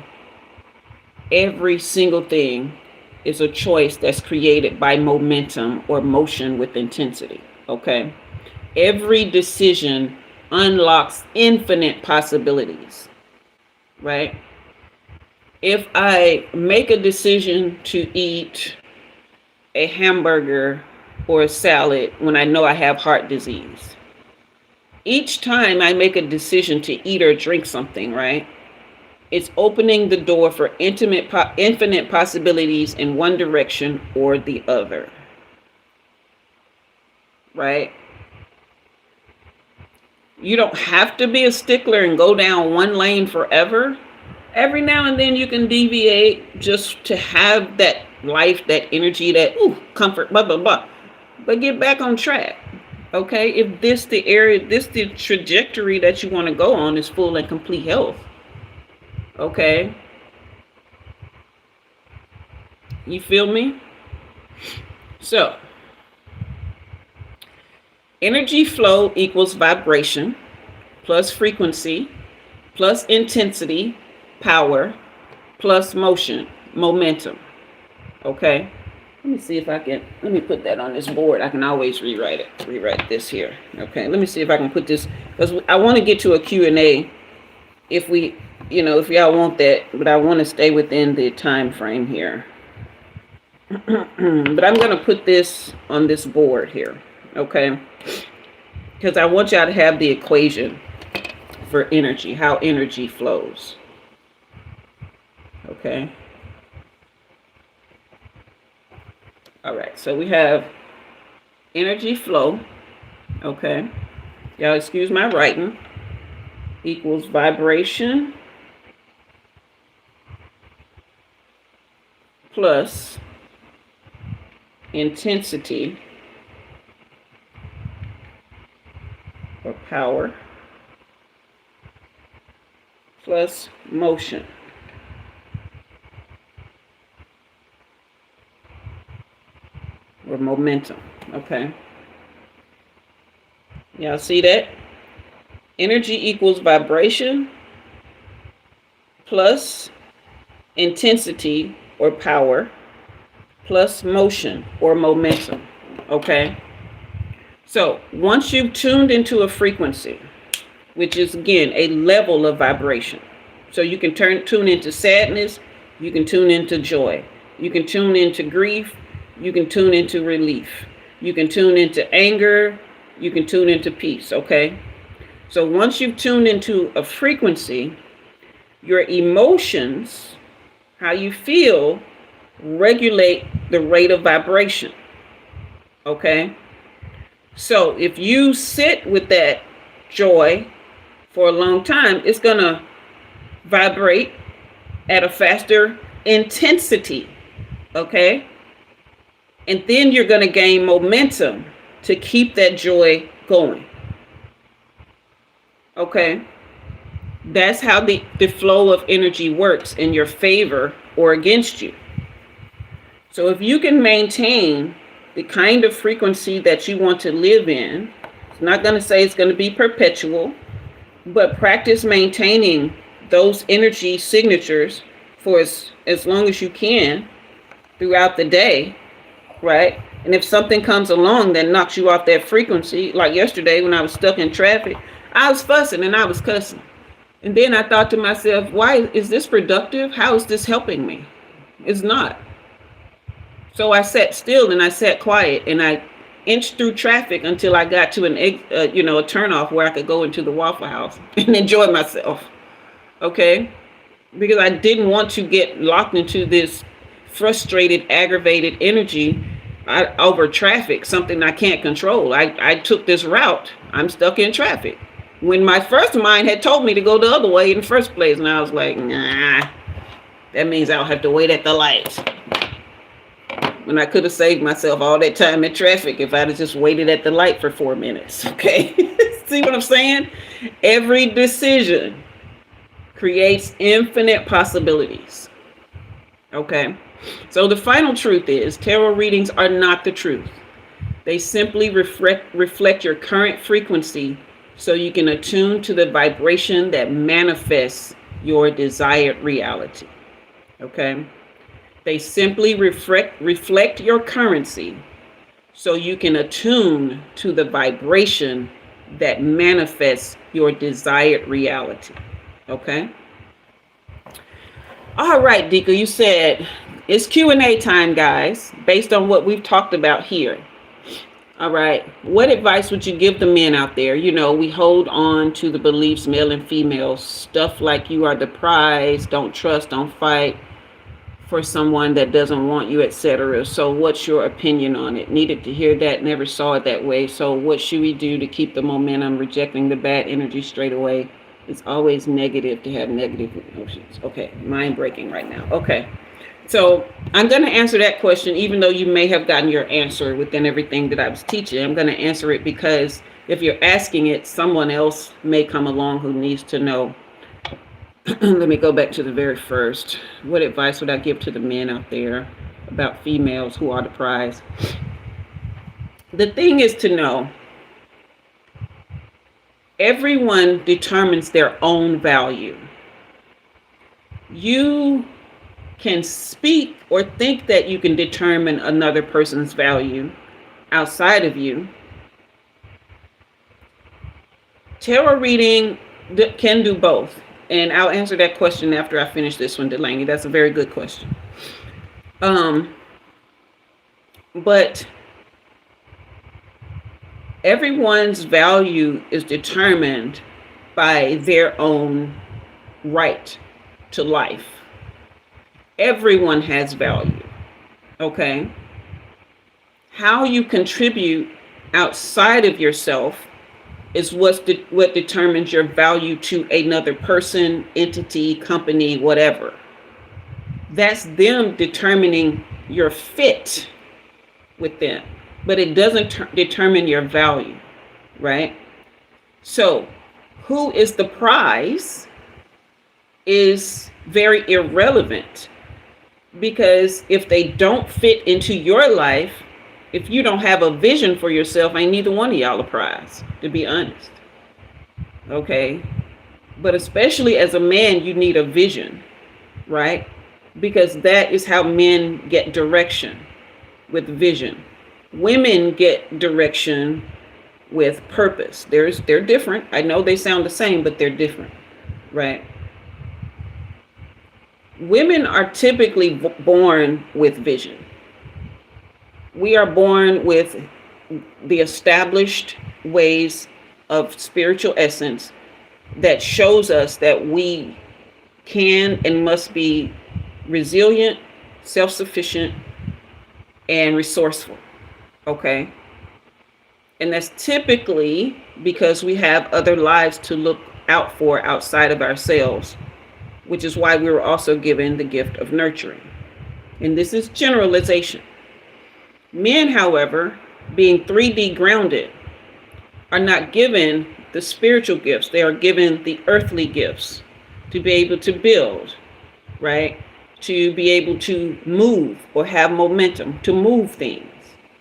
Speaker 1: Every single thing is a choice that's created by momentum or motion with intensity, okay? Every decision unlocks infinite possibilities, right? If I make a decision to eat a hamburger or a salad when I know I have heart disease, each time I make a decision to eat or drink something, right, it's opening the door for infinite possibilities in one direction or the other, right? You don't have to be a stickler and go down one lane forever. Every now and then you can deviate just to have that life, that energy, that comfort, blah, blah, blah. But get back on track, okay? If the trajectory that you want to go on is full and complete health, okay? You feel me? So, energy flow equals vibration plus frequency plus intensity, power plus motion, momentum. Okay. Let me see if let me put that on this board. I can always rewrite this here. Okay. Let me see if I can put this, because I want to get to a Q&A if y'all want that, but I want to stay within the time frame here. But I'm going to put this on this board here. Okay. Because I want y'all to have the equation for energy, how energy flows. Okay. All right. So we have energy flow. Okay. Y'all excuse my writing. Equals vibration plus intensity or power plus motion. Or momentum. Okay. Y'all see that? Energy equals vibration plus intensity or power plus motion or momentum. Okay. So once you've tuned into a frequency, which is again a level of vibration, so you can tune into sadness, you can tune into joy, you can tune into grief, you can tune into relief, you can tune into anger, you can tune into peace. Okay. So once you've tuned into a frequency, your emotions, how you feel, regulate the rate of vibration. Okay. So if you sit with that joy for a long time, it's going to vibrate at a faster intensity. Okay. And then you're going to gain momentum to keep that joy going. Okay. That's how the flow of energy works in your favor or against you. So if you can maintain the kind of frequency that you want to live in, it's not going to say it's going to be perpetual, but practice maintaining those energy signatures for as long as you can throughout the day, right? And if something comes along that knocks you off that frequency, like yesterday when I was stuck in traffic, I was fussing and I was cussing. And then I thought to myself, why is this productive? How is this helping me? It's not. So I sat still and I sat quiet and I inched through traffic until I got to a turnoff where I could go into the Waffle House and enjoy myself. Okay? Because I didn't want to get locked into this frustrated, aggravated energy over traffic, something I can't control. I took this route. I'm stuck in traffic. When my first mind had told me to go the other way in the first place, and I was like, nah, that means I'll have to wait at the lights. When I could have saved myself all that time in traffic if I'd have just waited at the light for 4 minutes. Okay? See what I'm saying? Every decision creates infinite possibilities. Okay? So the final truth is tarot readings are not the truth. They simply reflect your current frequency so you can attune to the vibration that manifests your desired reality. Okay? They simply reflect your currency so you can attune to the vibration that manifests your desired reality. Okay? All right, Dika, you said it's Q&A time, guys, based on what we've talked about here. All right. What advice would you give the men out there? You know, we hold on to the beliefs, male and female, stuff like you are the prize, don't trust, don't fight for someone that doesn't want you, etc. So what's your opinion on it? Needed to hear that, never saw it that way. So what should we do to keep the momentum, rejecting the bad energy straight away? It's always negative to have negative emotions. Okay, mind breaking right now. Okay, so I'm going to answer that question, even though you may have gotten your answer within everything that I was teaching. I'm going to answer it because if you're asking it, someone else may come along who needs to know. Let me go back to the very first. What advice would I give to the men out there about females who are the prize? The thing is to know, everyone determines their own value. You can speak or think that you can determine another person's value outside of you. Tarot reading can do both. And I'll answer that question after I finish this one, Delaney. That's a very good question. But everyone's value is determined by their own right to life. Everyone has value. Okay? How you contribute outside of yourself is what determines your value to another person, entity, company, whatever. That's them determining your fit with them, but it doesn't determine your value, right? So who is the prize is very irrelevant, because if they don't fit into your life, if you don't have a vision for yourself, ain't neither one of y'all a prize, to be honest. Okay? But especially as a man, you need a vision, right? Because that is how men get direction, with vision. Women get direction with purpose. They're different. I know they sound the same, but they're different, right? Women are typically born with vision. We are born with the established ways of spiritual essence that shows us that we can and must be resilient, self-sufficient, and resourceful. Okay? And that's typically because we have other lives to look out for outside of ourselves, which is why we were also given the gift of nurturing. And this is generalization. Men, however, being 3D grounded, are not given the spiritual gifts. They are given the earthly gifts to be able to build, right? To be able to move or have momentum to move things.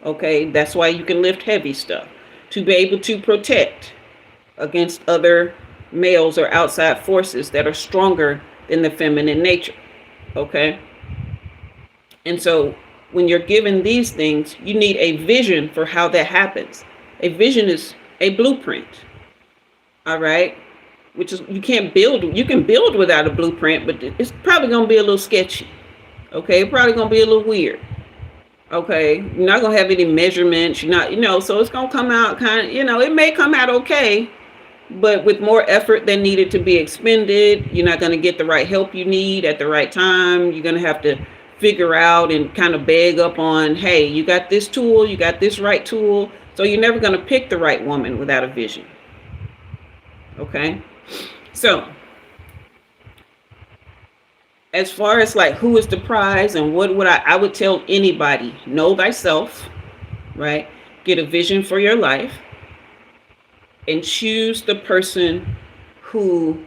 Speaker 1: Okay, that's why you can lift heavy stuff. To be able to protect against other males or outside forces that are stronger than the feminine nature. Okay, and so when you're given these things, you need a vision for how that happens. A vision is a blueprint. All right, which is you can't build. You can build without a blueprint, but it's probably gonna be a little sketchy. Okay, it's probably gonna be a little weird. Okay, you're not gonna have any measurements. You're not, so it's gonna come out kind of, it may come out okay, but with more effort than needed to be expended. You're not gonna get the right help you need at the right time. You're gonna have to figure out and kind of beg up on, hey, you got this tool, you got this right tool. So you're never gonna pick the right woman without a vision. Okay, so as far as like who is the prize and what would I would tell anybody, know thyself, right? Get a vision for your life and choose the person who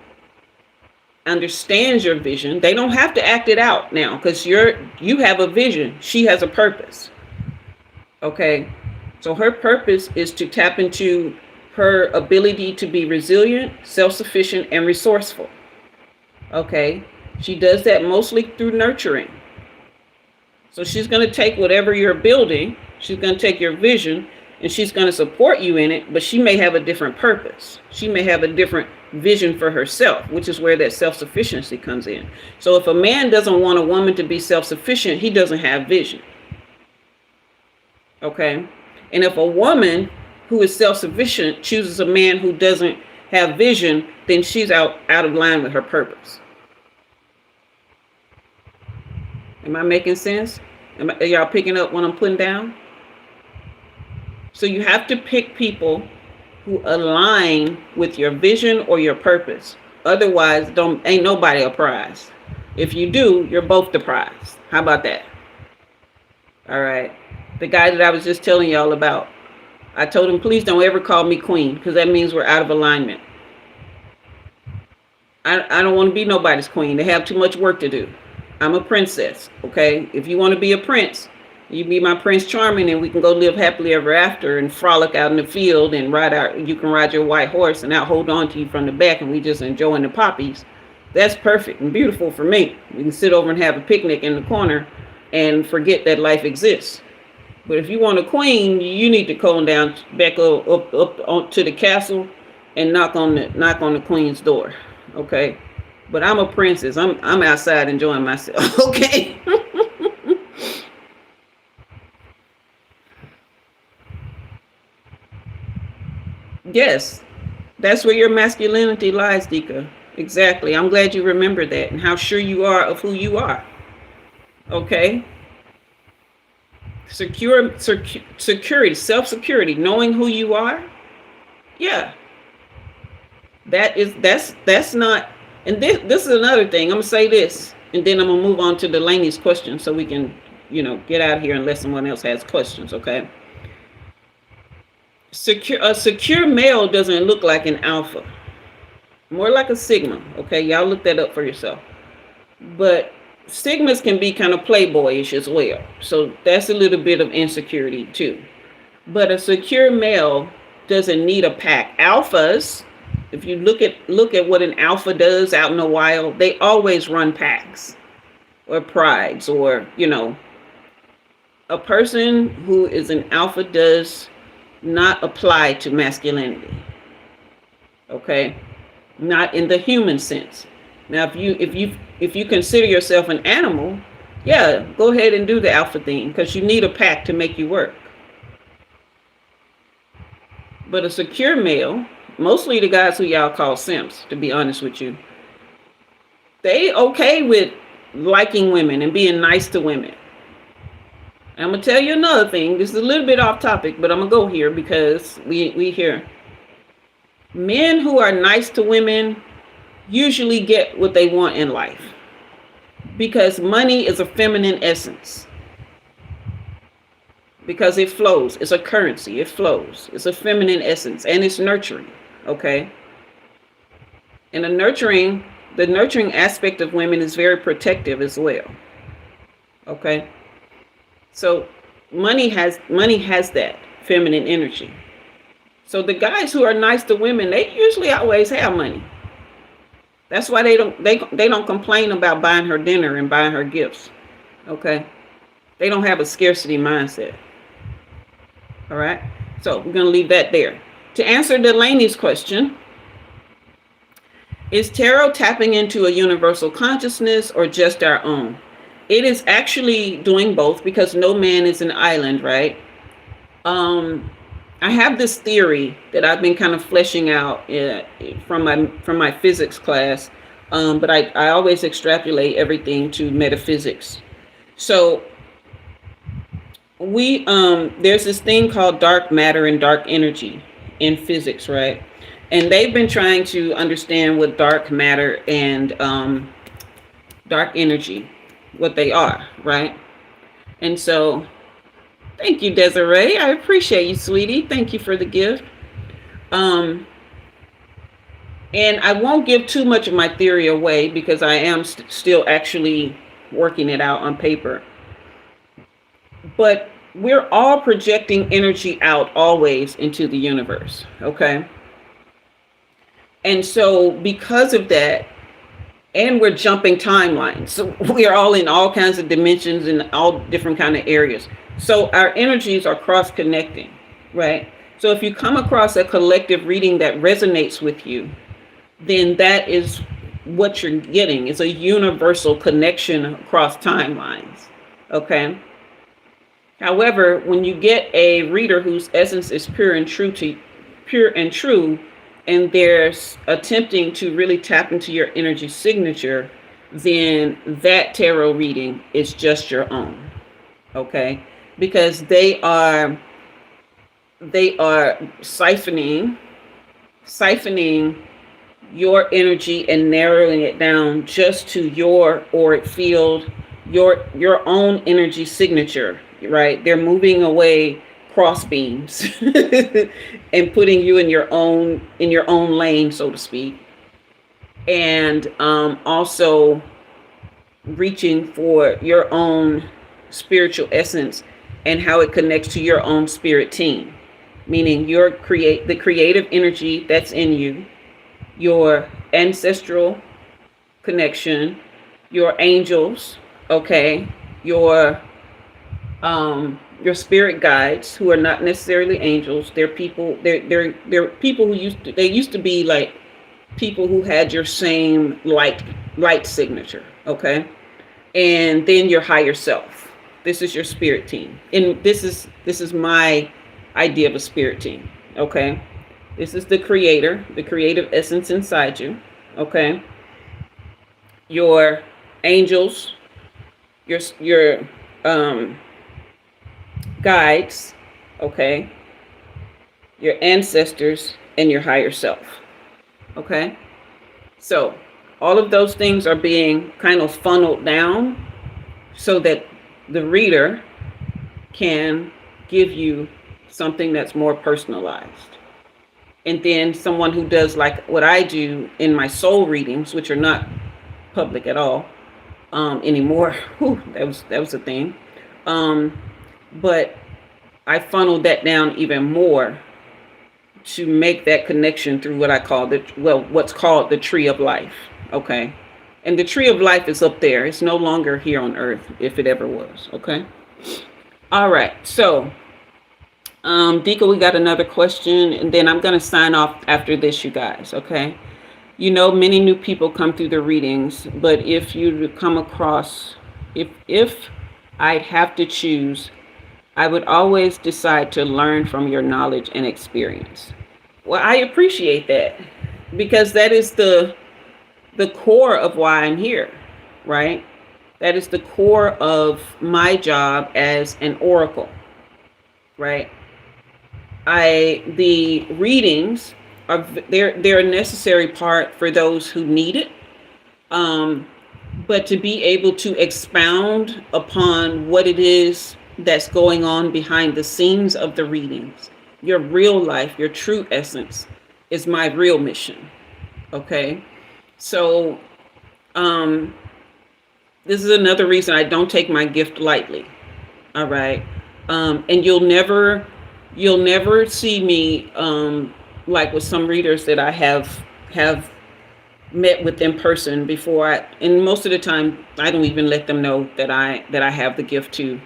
Speaker 1: understands your vision. They don't have to act it out now because you have a vision. She has a purpose. Okay, so her purpose is to tap into her ability to be resilient, self-sufficient, and resourceful. Okay, she does that mostly through nurturing. So she's going to take whatever you're building, she's going to take your vision, and she's going to support you in it, but she may have a different purpose. She may have a different vision for herself, which is where that self-sufficiency comes in. So if a man doesn't want a woman to be self-sufficient, he doesn't have vision. Okay, and if a woman who is self-sufficient chooses a man who doesn't have vision, then she's out of line with her purpose. Am I making sense? Are y'all picking up what I'm putting down? So you have to pick people who align with your vision or your purpose. Otherwise, ain't nobody a prize. If you do, you're both the prize. How about that? All right. The guy that I was just telling y'all about, I told him, please don't ever call me queen, because that means we're out of alignment. I don't want to be nobody's queen. They have too much work to do. I'm a princess, okay? If you want to be a prince, you be my Prince Charming, and we can go live happily ever after and frolic out in the field and ride out. You can ride your white horse, and I'll hold on to you from the back, and we just enjoying the poppies. That's perfect and beautiful for me. We can sit over and have a picnic in the corner and forget that life exists. But if you want a queen, you need to come down back up to the castle and knock on the queen's door, okay? But I'm a princess. I'm outside enjoying myself, okay? Yes, that's where your masculinity lies, Dika. Exactly. I'm glad you remember that and how sure you are of who you are. Okay? Security, self-security, knowing who you are. Yeah. That's not, and this is another thing. I'm gonna say this, and then I'm gonna move on to Delaney's question so we can, get out of here unless someone else has questions, okay? A secure male doesn't look like an alpha. More like a sigma, okay? Y'all look that up for yourself. But sigmas can be kind of playboyish as well. So that's a little bit of insecurity too. But a secure male doesn't need a pack. Alphas, if you look at what an alpha does out in the wild, they always run packs or prides, or a person who is an alpha does not apply to masculinity. Okay? Not in the human sense. Now, if you consider yourself an animal, yeah, go ahead and do the alpha thing, because you need a pack to make you work. But a secure male, mostly the guys who y'all call simps, to be honest with you, they okay with liking women and being nice to women. I'm gonna tell you another thing. This is a little bit off topic, but I'm gonna go here because we hear men who are nice to women usually get what they want in life because money is a feminine essence. Because it flows. It's a currency. It flows. It's a feminine essence and it's nurturing. Okay. And the nurturing aspect of women is very protective as well. Okay. So money has that feminine energy. So the guys who are nice to women, they usually always have money. That's why they don't complain about buying her dinner and buying her gifts. Okay. They don't have a scarcity mindset. All right. So we're going to leave that there. To answer Delaney's question, is tarot tapping into a universal consciousness or just our own? It is actually doing both because no man is an island, right? I have this theory that I've been kind of fleshing out from my physics class, but I always extrapolate everything to metaphysics. So there's this thing called dark matter and dark energy in physics, right? And they've been trying to understand what dark matter and dark energy, what they are, right? And so thank you, Desiree. I appreciate you, sweetie. Thank you for the gift. And I won't give too much of my theory away because I am still actually working it out on paper. But we're all projecting energy out always into the universe, okay? And so because of that, and we're jumping timelines. So we are all in all kinds of dimensions and all different kind of areas. So our energies are cross-connecting, right? So if you come across a collective reading that resonates with you, then that is what you're getting. It's a universal connection across timelines, okay? However, when you get a reader whose essence is pure and true, and they're attempting to really tap into your energy signature, then that tarot reading is just your own, okay? Because they are siphoning your energy and narrowing it down just to your auric field, your own energy signature, right? They're moving away cross beams and putting you in your own lane, so to speak, and also reaching for your own spiritual essence and how it connects to your own spirit team, meaning the creative energy that's in you, your ancestral connection, your angels, okay, your spirit guides, who are not necessarily angels. They're people. They're people who used to be like people who had your same light signature. Okay, and then your higher self. This is your spirit team, and this is my idea of a spirit team. Okay, this is the creator, the creative essence inside you. Okay, your angels, your guides, okay, your ancestors, and your higher self. Okay, so all of those things are being kind of funneled down so that the reader can give you something that's more personalized. And then someone who does like what I do in my soul readings, which are not public at all anymore. Whew, that was a thing. But I funneled that down even more to make that connection through what I call what's called the tree of life. Okay. And the tree of life is up there. It's no longer here on earth, if it ever was. Okay. All right. So, Dika, we got another question, and then I'm going to sign off after this, you guys. Okay. You know, many new people come through the readings, but if you come across, if I'd have to choose, I would always decide to learn from your knowledge and experience. Well, I appreciate that because that is the core of why I'm here, right? That is the core of my job as an oracle, right? The readings are they're a necessary part for those who need it. Um, but to be able to expound upon what it is that's going on behind the scenes of the readings, your real life, your true essence, is my real mission. Okay, so um, this is another reason I don't take my gift lightly. All right, and you'll never see me like with some readers that I have met with in person before. And most of the time I don't even let them know that I have the gift too,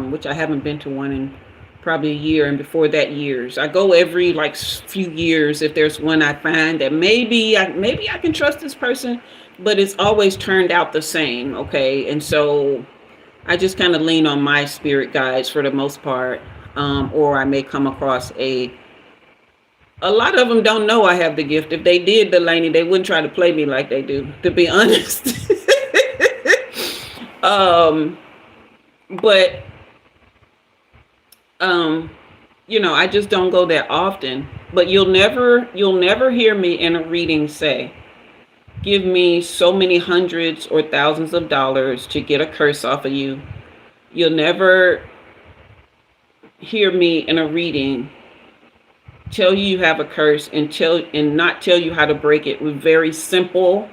Speaker 1: which I haven't been to one in probably a year, and before that years. I go every like few years if there's one I find that maybe I can trust this person, but it's always turned out the same. Okay, and so I just kind of lean on my spirit guides for the most part, or I may come across a lot of them don't know I have the gift. If they did, Delaney, they wouldn't try to play me like they do, to be honest. um, but I just don't go that often. But you'll never hear me in a reading say, "Give me so many hundreds or thousands of dollars to get a curse off of you." You'll never hear me in a reading tell you have a curse and not tell you how to break it with very simple,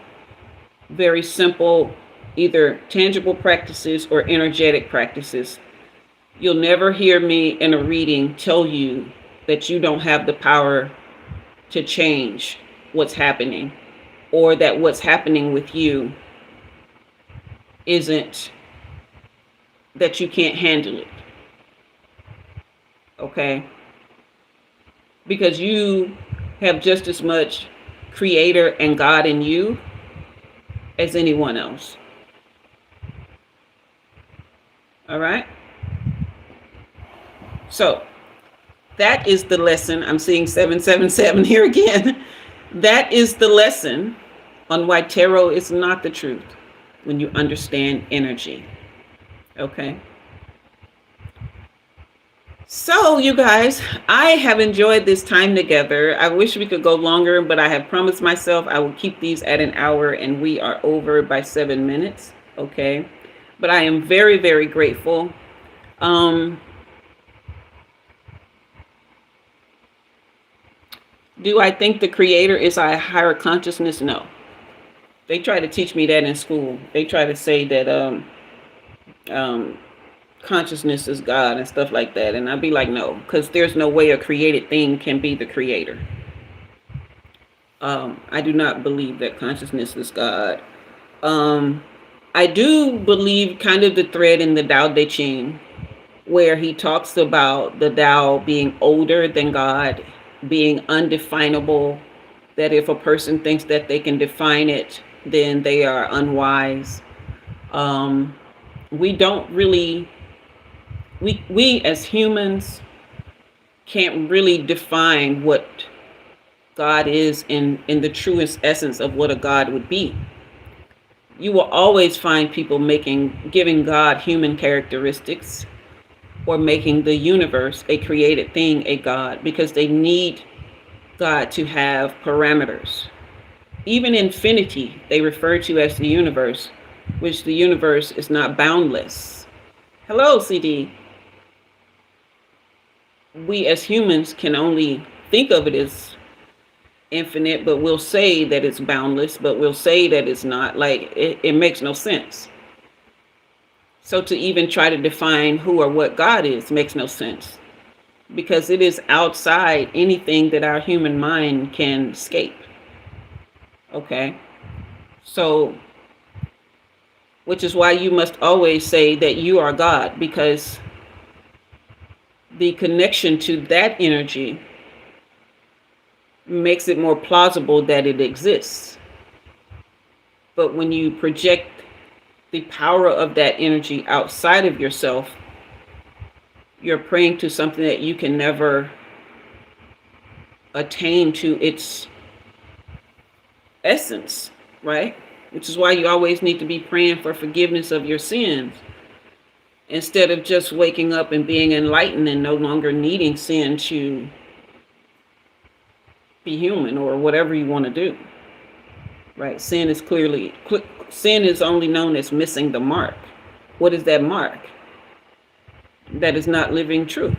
Speaker 1: either tangible practices or energetic practices. You'll never hear me in a reading tell you that you don't have the power to change what's happening, or that what's happening with you isn't, that you can't handle it. Okay? Because you have just as much creator and God in you as anyone else. All right? So that is the lesson. I'm seeing 777 here again. That is the lesson on why tarot is not the truth when you understand energy. Okay? So, you guys, I have enjoyed this time together. I wish we could go longer, but I have promised myself I will keep these at an hour, and we are over by 7 minutes. Okay? But I am very, very grateful. Do I think the creator is a higher consciousness? No. They try to teach me that in school. They try to say that consciousness is God and stuff like that. And I'd be like, no, because there's no way a created thing can be the creator. I do not believe that consciousness is God. I do believe kind of the thread in the Tao Te Ching, where he talks about the Tao being older than God, being undefinable, that if a person thinks that they can define it, then they are unwise. We don't really, we as humans can't really define what God is in the truest essence of what a God would be. You will always find people giving God human characteristics, or making the universe, a created thing, a God, because they need God to have parameters. Even infinity, they refer to as the universe, which the universe is not boundless. Hello, CD. We as humans can only think of it as infinite, but we'll say that it's boundless, but we'll say that it's not. Like, it makes no sense. So to even try to define who or what God is makes no sense, because it is outside anything that our human mind can escape. Okay? So, which is why you must always say that you are God, because the connection to that energy makes it more plausible that it exists. But when you project the power of that energy outside of yourself, you're praying to something that you can never attain to its essence, right? which is why you always need to be praying for forgiveness of your sins instead of just waking up and being enlightened and no longer needing sin to be human or whatever you want to do. Right? Sin is only known as missing the mark. What is that mark? That is not living true.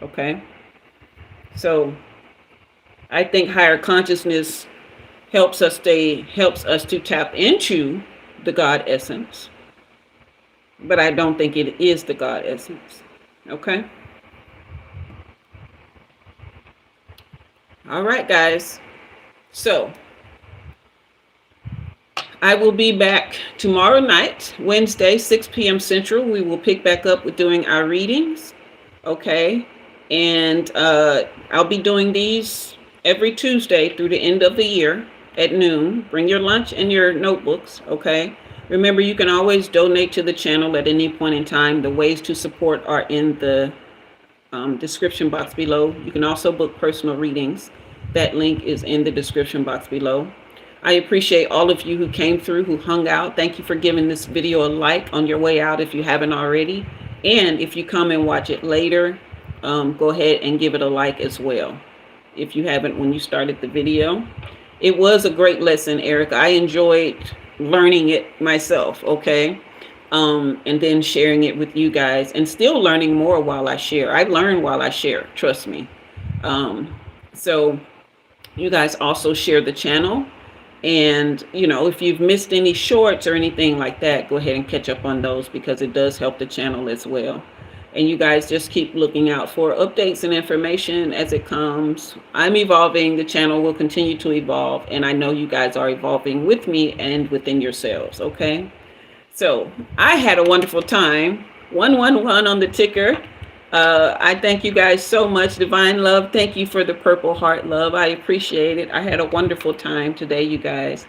Speaker 1: Okay? So I think higher consciousness helps us to tap into the God essence. But I don't think it is the God essence. Okay? All right, guys. So I will be back tomorrow night, Wednesday, 6 p.m. Central. We will pick back up with doing our readings. Okay? And I'll be doing these every Tuesday through the end of the year at noon. Bring your lunch and your notebooks. Okay? Remember, you can always donate to the channel at any point in time. The ways to support are in the description box below. You can also book personal readings. That link is in the description box below. I appreciate all of you who came through, who hung out. Thank you for giving this video a like on your way out if you haven't already. And if you come and watch it later, go ahead and give it a like as well if you haven't when you started the video. It was a great lesson, Erica. I enjoyed learning it myself, okay? And then sharing it with you guys and still learning more while I share. I learn while I share, trust me. So you guys also share the channel. And, you know, if you've missed any shorts or anything like that, go ahead and catch up on those because it does help the channel as well. And you guys just keep looking out for updates and information as it comes. I'm evolving. The channel will continue to evolve. And I know you guys are evolving with me and within yourselves. Okay. So I had a wonderful time. 111 on the ticker. I thank you guys so much. Divine Love, thank you for the purple heart love. I appreciate it. I had a wonderful time today, you guys.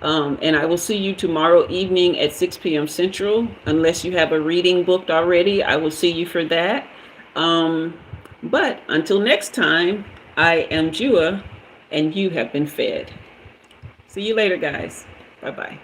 Speaker 1: And I will see you tomorrow evening at 6 p.m. Central. Unless you have a reading booked already, I will see you for that. But until next time, I am Jua, and you have been fed. See you later, guys. Bye-bye.